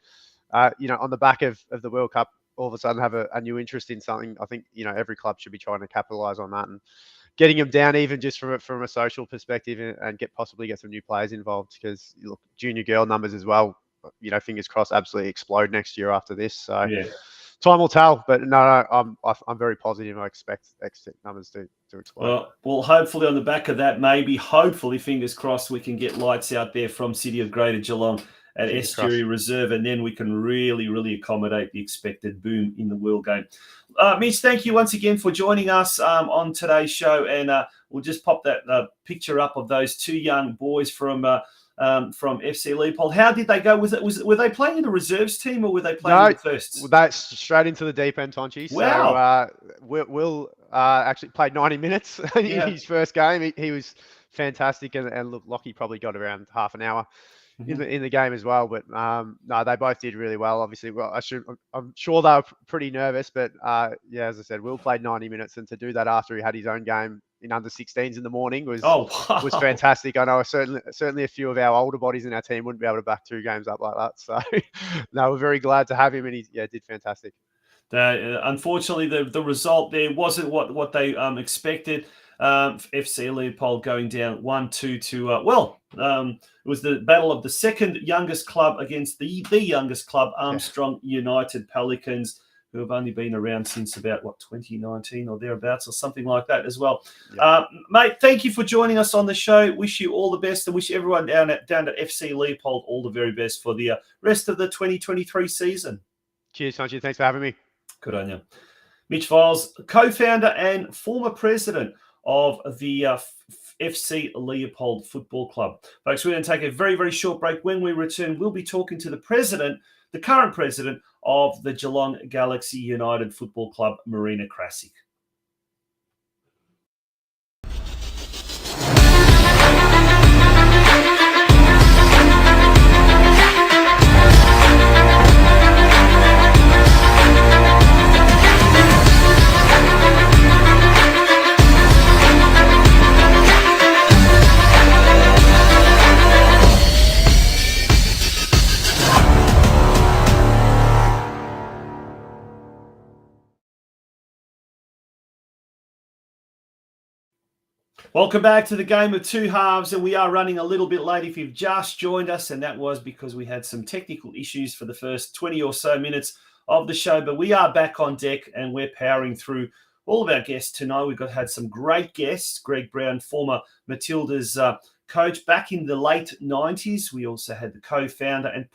on the back of the World Cup, all of a sudden have a new interest in something. I think, every club should be trying to capitalise on that, and getting them down, even just from a social perspective, and possibly get some new players involved, because look, junior girl numbers as well, fingers crossed, absolutely explode next year after this. So time will tell, but no, I'm very positive. I expect numbers to explode. Well, hopefully on the back of that, hopefully, fingers crossed, we can get lights out there from City of Greater Geelong at Estuary Reserve, and then we can really, really accommodate the expected boom in the World Game. Mitch, thank you once again for joining us on today's show, and we'll just pop that picture up of those two young boys from FC Leopold. How did they go? Were they playing in the reserves team, or were they playing in the first? That's straight into the deep end, Tonchi. Wow. So Will actually played 90 minutes in his first game. He was fantastic, and look, Lockie probably got around half an hour in the game as well. But no, they both did really well. Obviously, I'm sure they were pretty nervous, but as I said, Will played 90 minutes, and to do that after he had his own game in under 16s in the morning was fantastic. I know certainly a few of our older bodies in our team wouldn't be able to back 2 games up like that. So no, we're very glad to have him, and he did fantastic. Unfortunately, the result there wasn't what they expected. FC Leopold going down 1-2 to it was the battle of the second youngest club against the youngest club, Armstrong United Pelicans, who have only been around since about 2019 or thereabouts, or something like that as well. Mate, thank you for joining us on the show. Wish you all the best, and wish everyone down at FC Leopold all the very best for the rest of the 2023 season. Cheers, Sanchi. Thanks for having me. Good on you. Mitch Vials, co-founder and former president of the FC Leopold Football Club. Folks, we're going to take a very, very short break. When we return, we'll be talking to the current president of the Geelong Galaxy United Football Club, MARINA KRASIC. Welcome back to the Game of Two Halves, and we are running a little bit late if you've just joined us, and that was because we had some technical issues for the first 20 or so minutes of the show, but we are back on deck, and we're powering through all of our guests tonight. We've had some great guests. Greg Brown, former Matilda's coach back in the late 90s. We also had the co-founder and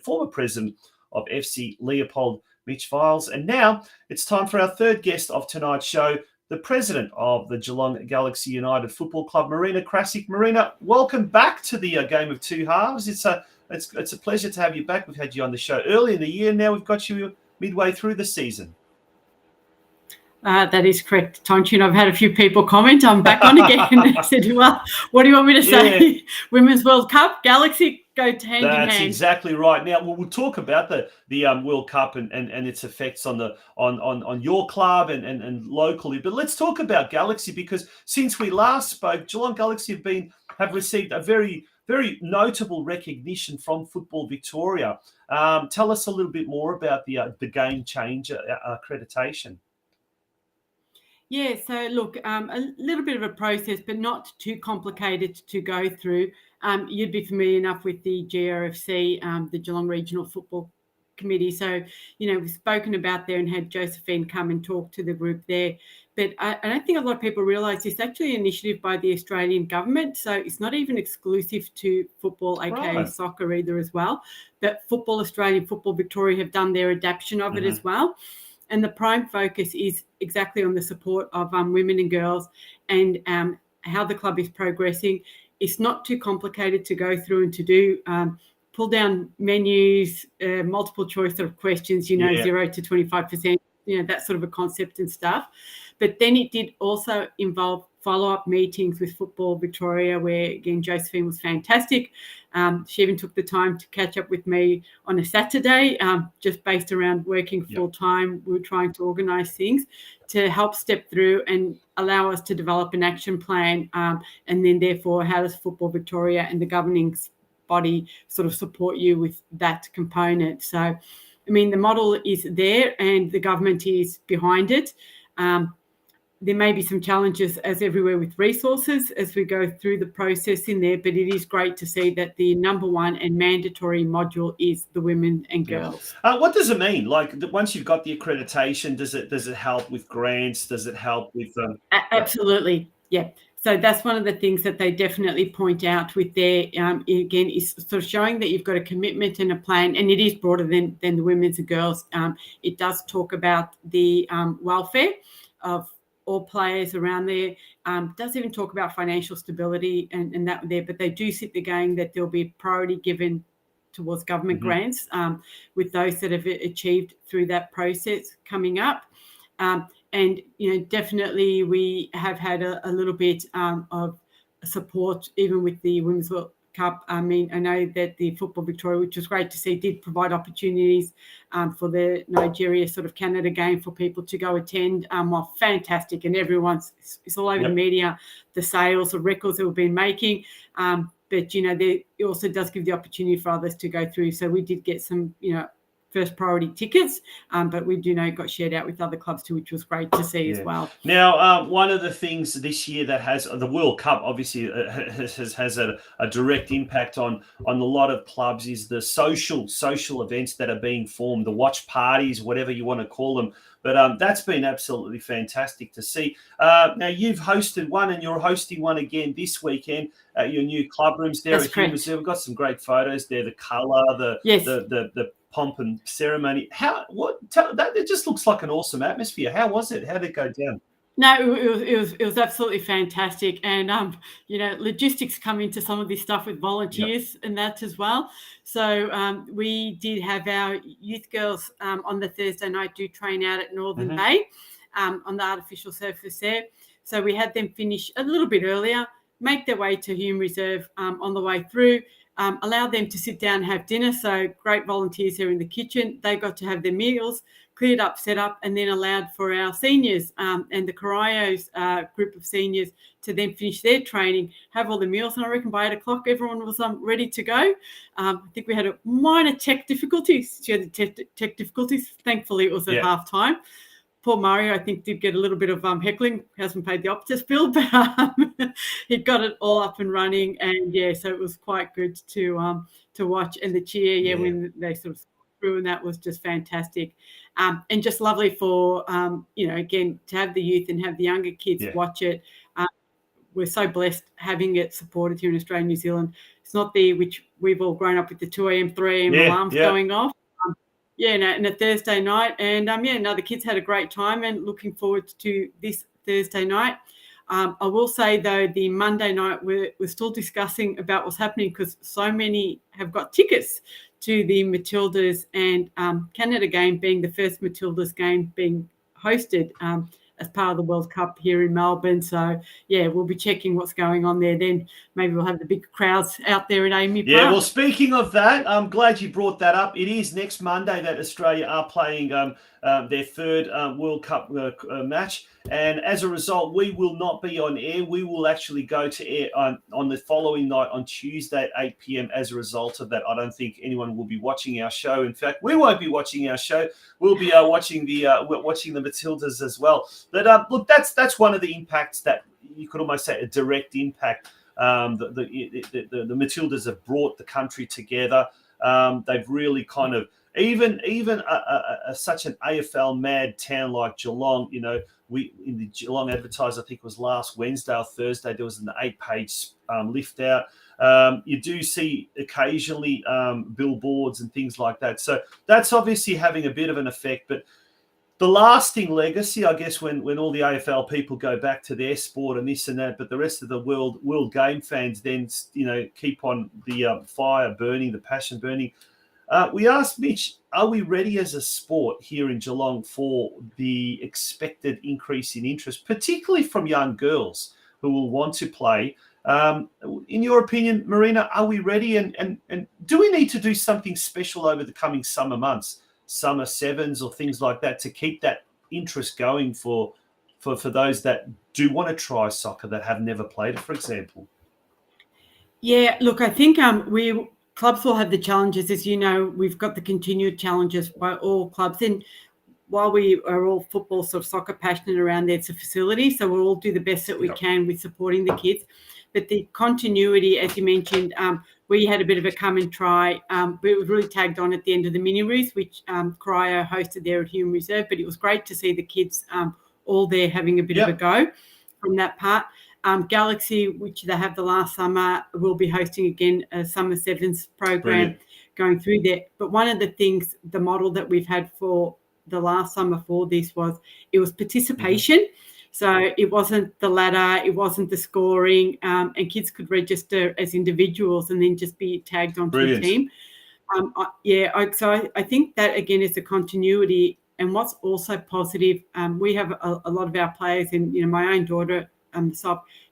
former president of FC Leopold, Mitch Vials, and now it's time for our third guest of tonight's show, the president of the Geelong Galaxy United Football Club, MARINA KRASIC. MARINA, welcome back to the Game of Two Halves. It's a pleasure to have you back. We've had you on the show early in the year. Now we've got you midway through the season. That is correct, Tonchin. I've had a few people comment. I'm back on again. I said, well, what do you want me to say? Yeah. Women's World Cup, Galaxy go hand in hand. That's exactly right. Now we'll talk about the World Cup and its effects on your club and locally. But let's talk about Galaxy, because since we last spoke, Geelong Galaxy have received a very, very notable recognition from Football Victoria. Tell us a little bit more about the Game Changer accreditation. Yeah, so look, a little bit of a process, but not too complicated to go through. You'd be familiar enough with the GRFC, the Geelong Regional Football committee. So, we've spoken about there and had Josephine come and talk to the group there. But I don't think a lot of people realise it's actually an initiative by the Australian government. So it's not even exclusive to football, aka soccer either as well. But Football Australia, Football Victoria have done their adaptation of it as well. And the prime focus is exactly on the support of women and girls and how the club is progressing. It's not too complicated to go through and to do. Pull down menus, multiple choice sort of questions, 0 to 25%, that sort of a concept and stuff. But then it did also involve follow-up meetings with Football Victoria, where, again, Josephine was fantastic. She even took the time to catch up with me on a Saturday, just based around working full-time. We were trying to organise things to help step through and allow us to develop an action plan. And then, therefore, how does Football Victoria and the governing body sort of support you with that component? So, I mean, the model is there and the government is behind it. There may be some challenges, as everywhere, with resources as we go through the process in there, but it is great to see that the number one and mandatory module is the women and girls. What does it mean? Like, once you've got the accreditation, does it help with grants? Does it help with? Absolutely, yeah. So that's one of the things that they definitely point out with their, again, is sort of showing that you've got a commitment and a plan, and it is broader than the women's and girls. It does talk about the welfare of all players around there. Does even talk about financial stability and that there, but they do sit there going that there'll be priority given towards government grants with those that have achieved through that process coming up. And, definitely we have had a little bit of support even with the Women's World Cup. I mean, I know that the Football Victoria, which was great to see, did provide opportunities for the Nigeria sort of Canada game for people to go attend. Well, fantastic. And it's all over the media, the sales, the records that we've been making. But, it also does give the opportunity for others to go through. So we did get some, first priority tickets, but we do know it got shared out with other clubs too, which was great to see as well. Now, one of the things this year that has the World Cup obviously has a direct impact on a lot of clubs is the social events that are being formed, the watch parties, whatever you want to call them. But that's been absolutely fantastic to see. Now, you've hosted one and you're hosting one again this weekend at your new club rooms there at Estuary Reserve. We've got some great photos there, the colour, the pomp and ceremony. It just looks like an awesome atmosphere. How was it? How did it go down? No, it was absolutely fantastic, and logistics come into some of this stuff with volunteers and that as well. So we did have our youth girls on the Thursday night do train out at Northern Bay on the artificial surface there. So we had them finish a little bit earlier, make their way to Estuary Reserve on the way through. Allowed them to sit down and have dinner. So great volunteers here in the kitchen. They got to have their meals, cleared up, set up, and then allowed for our seniors and the Carios group of seniors to then finish their training, have all the meals. And I reckon by 8 o'clock, everyone was ready to go. I think we had a minor tech difficulties. She had the tech difficulties. Thankfully, it was at half time. Poor Mario, I think, did get a little bit of heckling. Hasn't paid the Optus bill, but he got it all up and running. And, so it was quite good to watch. And the cheer, when they sort of through, and that was just fantastic. And just lovely for, again, to have the youth and have the younger kids watch it. We're so blessed having it supported here in Australia and New Zealand. It's not which we've all grown up with the 2 a.m., 3 a.m. alarms going off. And a Thursday night. And, the kids had a great time and looking forward to this Thursday night. I will say, though, the Monday night, we're still discussing about what's happening because so many have got tickets to the Matildas and Canada game being the first Matildas game being hosted as part of the World Cup here in Melbourne. So, we'll be checking what's going on there. Then maybe we'll have the big crowds out there in Amy Park. Yeah, well, speaking of that, I'm glad you brought that up. It is next Monday that Australia are playing their third World Cup match. And as a result, we will not be on air. We will actually go to air on the following night on Tuesday at 8 p.m. As a result of that, I don't think anyone will be watching our show. In fact, we won't be watching our show. We'll be watching the Matildas as well. But look, that's one of the impacts that you could almost say a direct impact. The Matildas have brought the country together. They've really kind of even such an AFL mad town like Geelong, we in the Geelong Advertiser, I think it was last Wednesday or Thursday, there was an 8-page lift out. You do see occasionally billboards and things like that. So that's obviously having a bit of an effect. But the lasting legacy, I guess, when all the AFL people go back to their sport and this and that, but the rest of the world game fans then, keep on the fire burning, the passion burning. We asked Mitch, are we ready as a sport here in Geelong for the expected increase in interest, particularly from young girls who will want to play? In your opinion, Marina, are we ready? And do we need to do something special over the coming summer months, summer sevens or things like that, to keep that interest going for those that do want to try soccer that have never played it, for example? Yeah, look, I think clubs will have the challenges. As you know, we've got the continued challenges by all clubs. And while we are all football, sort of soccer passionate around there's a facility, so we'll all do the best that we can with supporting the kids. But the continuity, as you mentioned, we had a bit of a come and try. We were really tagged on at the end of the mini race, which Cryo hosted there at Hume Reserve. But it was great to see the kids all there having a bit of a go from that part. Galaxy, which they have the last summer, will be hosting again a Summer Sevens program going through there. But one of the things, the model that we've had for the last summer for this was participation. So it wasn't the ladder, it wasn't the scoring, and kids could register as individuals and then just be tagged onto the team. So I think that, again, is the continuity. And what's also positive, we have a lot of our players, and my own daughter,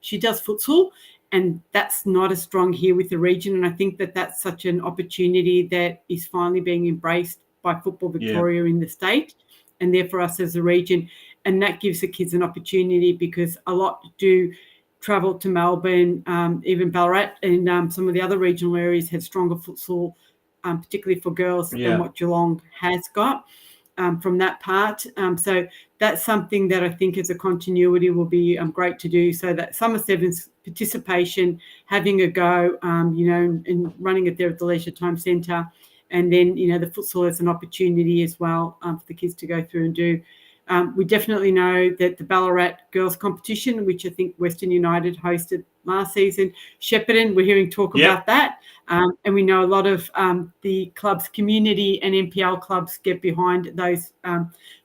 she does futsal, and that's not as strong here with the region. And I think that that's such an opportunity that is finally being embraced by Football Victoria in the state, and therefore us as a region. And that gives the kids an opportunity, because a lot do travel to Melbourne, even Ballarat, and some of the other regional areas have stronger futsal, particularly for girls, than what Geelong has got. From that part. So that's something that I think as a continuity will be great to do. So that Summer Sevens participation, having a go, and running it there at the Leisure Time Centre. And then, the futsal as an opportunity as well for the kids to go through and do. We definitely know that the Ballarat girls competition, which I think Western United hosted last season, Shepparton, we're hearing talk about that. And we know a lot of the clubs, community and NPL clubs get behind those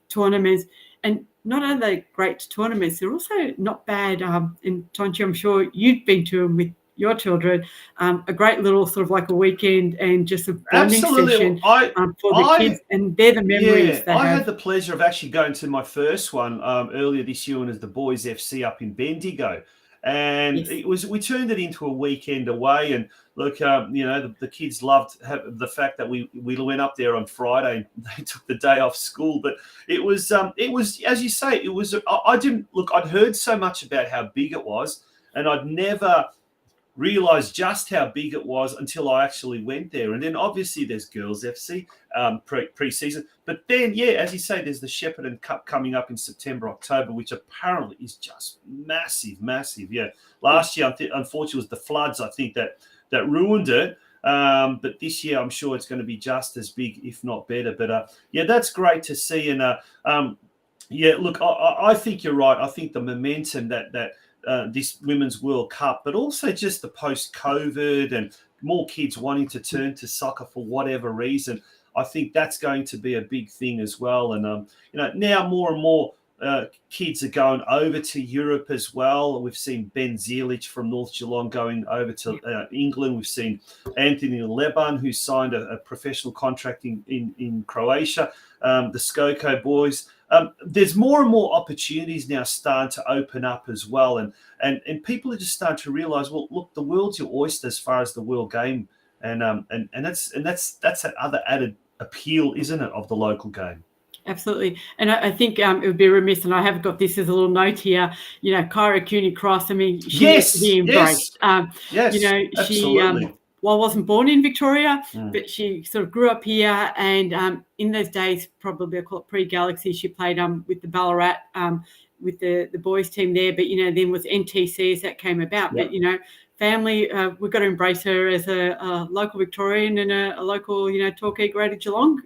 tournaments. And not only are they great tournaments, they're also not bad. And Tonchi, I'm sure you've been to them with your children, a great little sort of like a weekend and just a bonding session for the kids, and they're the memories they have. I had the pleasure of actually going to my first one earlier this year, and as the Boys FC up in Bendigo, and we turned it into a weekend away. And look, the kids loved the fact that we went up there on Friday and they took the day off school. But it was as you say, it was. I'd heard so much about how big it was, and I'd never realised just how big it was until I actually went there. And then obviously there's Girls FC pre-season. But then, as you say, there's the Shepparton Cup coming up in September, October, which apparently is just massive. Yeah. Last year, unfortunately, was the floods, I think, that ruined it. But this year, I'm sure it's going to be just as big, if not better. But that's great to see. And look, I think you're right. I think the momentum that this Women's World Cup, but also just the post-COVID and more kids wanting to turn to soccer for whatever reason, I think that's going to be a big thing as well. And, now more and more kids are going over to Europe as well. We've seen Ben Zierlich from North Geelong going over to England. We've seen Anthony Leban, who signed a professional contract in Croatia, the Skoko boys. There's more and more opportunities now starting to open up as well. And people are just starting to realise, well, look, the world's your oyster as far as the world game. And that's that other added appeal, isn't it, of the local game? Absolutely. And I think it would be remiss, and I have got this as a little note here, Kyra Cooney-Cross, I mean, she needs to be embraced. She wasn't born in Victoria, but she sort of grew up here. And in those days, probably I call it pre-Galaxy, she played with the Ballarat, with the boys team there. But, then was NTC as that came about. But, family, we've got to embrace her as a local Victorian and a local, Torquay Greater Geelong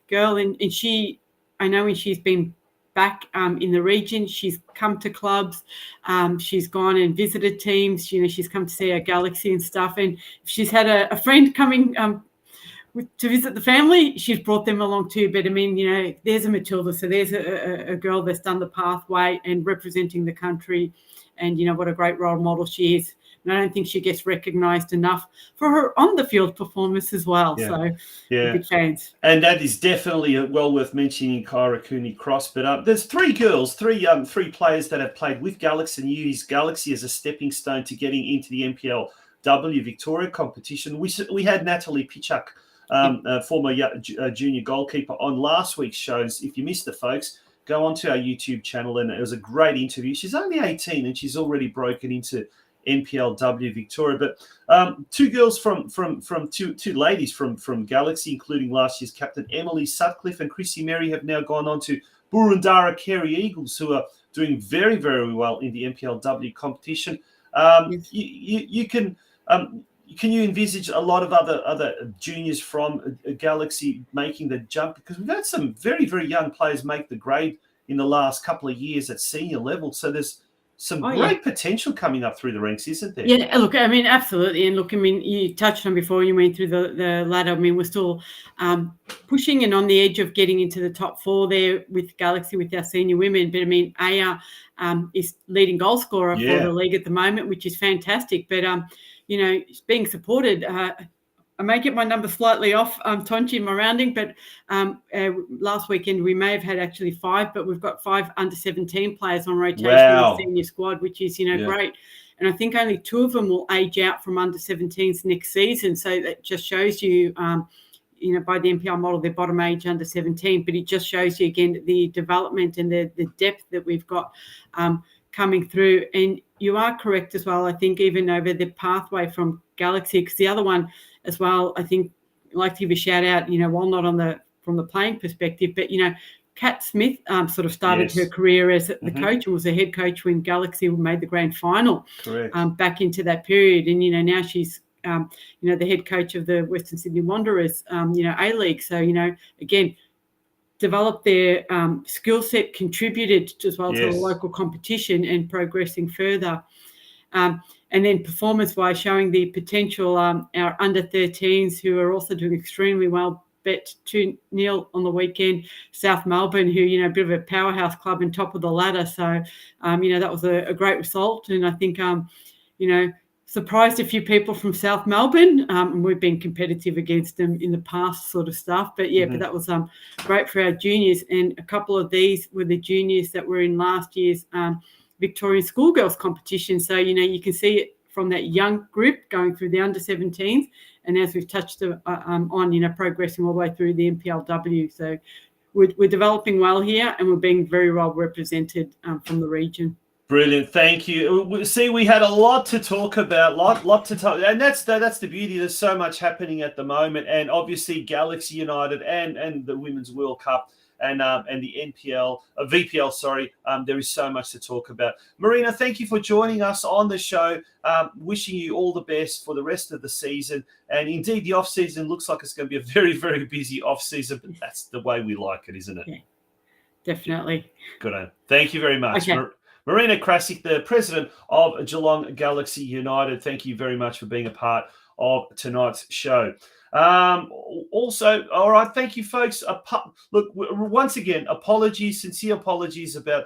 girl. And I know when she's been back in the region, she's come to clubs, she's gone and visited teams, she's come to see our Galaxy and stuff. And if she's had a friend coming to visit the family, she's brought them along too. But I mean, there's a Matilda, so there's a girl that's done the pathway and representing the country, and what a great role model she is. And I don't think she gets recognised enough for her on the field performance as well. Yeah. So yeah, big fans. And that is definitely well worth mentioning, Kyra Cooney-Cross. But there's three players that have played with Galaxy and used Galaxy as a stepping stone to getting into the NPLW Victoria competition. We had Natalie Pitchak, former junior goalkeeper, on last week's shows. If you missed it, folks, go onto our YouTube channel, and it was a great interview. She's only 18 and she's already broken into NPLW Victoria. But two girls two ladies from Galaxy, including last year's captain Emily Sutcliffe and Chrissy Mary, have now gone on to Burundara Carey Eagles, who are doing very, very well in the NPLW competition. Can you envisage a lot of other juniors from Galaxy making the jump? Because we've had some very, very young players make the grade in the last couple of years at senior level. So there's some great potential coming up through the ranks, isn't there? Yeah, look, I mean, absolutely. And look, I mean, you touched on before you went through the ladder. I mean, we're still pushing and on the edge of getting into the top four there with Galaxy, with our senior women. But I mean, Aya is leading goal scorer for the league at the moment, which is fantastic. But, it's being supported. I may get my number slightly off, Tonchi, in my rounding, but last weekend we may have had actually 5, but we've got 5 under-17 players on rotation in the senior squad, which is, great. And I think only 2 of them will age out from under-17s next season. So that just shows you, by the NPL model, their bottom age under-17, but it just shows you, again, the development and the depth that we've got coming through. And you are correct as well, I think, even over the pathway from Galaxy, because the other one as well, I think, I'd like to give a shout out, while not from the playing perspective, but, Kat Smith sort of started her career as the coach and was a head coach when Galaxy made the grand final. Correct. Back into that period. And, now she's, the head coach of the Western Sydney Wanderers, A-League. So, again, developed their skill set, contributed as well to the local competition and progressing further. And then performance-wise, showing the potential, our under-13s, who are also doing extremely well, bet 2-0 on the weekend. South Melbourne, who, a bit of a powerhouse club and top of the ladder. So, that was a great result. And I think, surprised a few people from South Melbourne. And we've been competitive against them in the past sort of stuff. But, but that was great for our juniors. And a couple of these were the juniors that were in last year's Victorian schoolgirls competition. So, you can see it from that young group going through the under-17s. And as we've touched on, progressing all the way through the NPLW. So we're developing well here, and we're being very well represented from the region. Brilliant, thank you. See, we had a lot to talk about, lot to talk, and that's the beauty. There's so much happening at the moment, and obviously Galaxy United and the Women's World Cup and the NPL, VPL, sorry. There is so much to talk about. Marina, thank you for joining us on the show. Wishing you all the best for the rest of the season, and indeed the off season looks like it's going to be a very, very busy off season, but that's the way we like it, isn't it? Yeah, definitely. Good on. Thank you very much. Okay. Marina Krasic, the president of Geelong Galaxy United, thank you very much for being a part of tonight's show. Also, all right, thank you, folks. Look, once again, sincere apologies about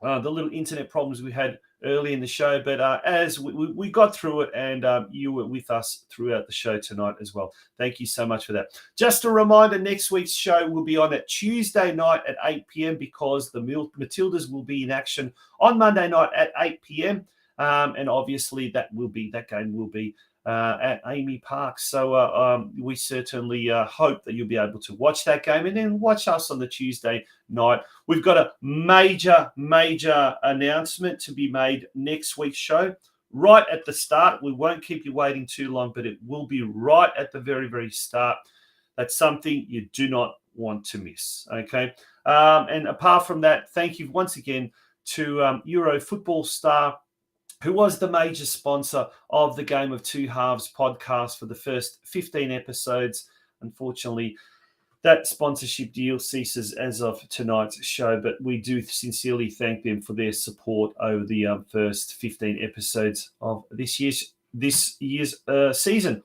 the little internet problems we had early in the show, but as we got through it, and you were with us throughout the show tonight as well. Thank you so much for that. Just a reminder, next week's show will be on at Tuesday night at 8 p.m. because the Matildas will be in action on Monday night at 8 p.m. And obviously that game will be at Amy Park. So we certainly hope that you'll be able to watch that game and then watch us on the Tuesday night. We've got a major announcement to be made next week's show. Right at the start, we won't keep you waiting too long, but it will be right at the very, very start. That's something you do not want to miss, okay? And apart from that, thank you once again to Euro football star who was the major sponsor of the Game of Two Halves podcast for the first 15 episodes. Unfortunately, that sponsorship deal ceases as of tonight's show, but we do sincerely thank them for their support over the first 15 episodes of this year's season.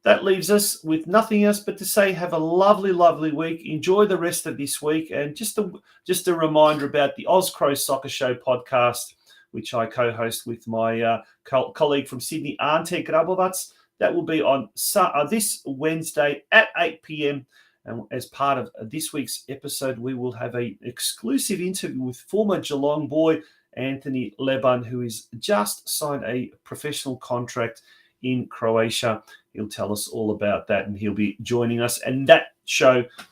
That leaves us with nothing else but to say have a lovely, lovely week. Enjoy the rest of this week. And just a reminder about the Oz Crow Soccer Show podcast, which I co-host with my colleague from Sydney, Ante Grabovats. That will be on this Wednesday at 8 p.m. And as part of this week's episode, we will have an exclusive interview with former Geelong boy Anthony Leban, who has just signed a professional contract in Croatia. He'll tell us all about that, and he'll be joining us. And that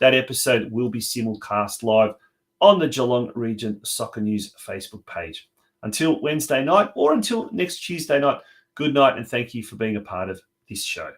episode will be simulcast live on the Geelong Region Soccer News Facebook page. Until Wednesday night, or until next Tuesday night, good night, and thank you for being a part of this show.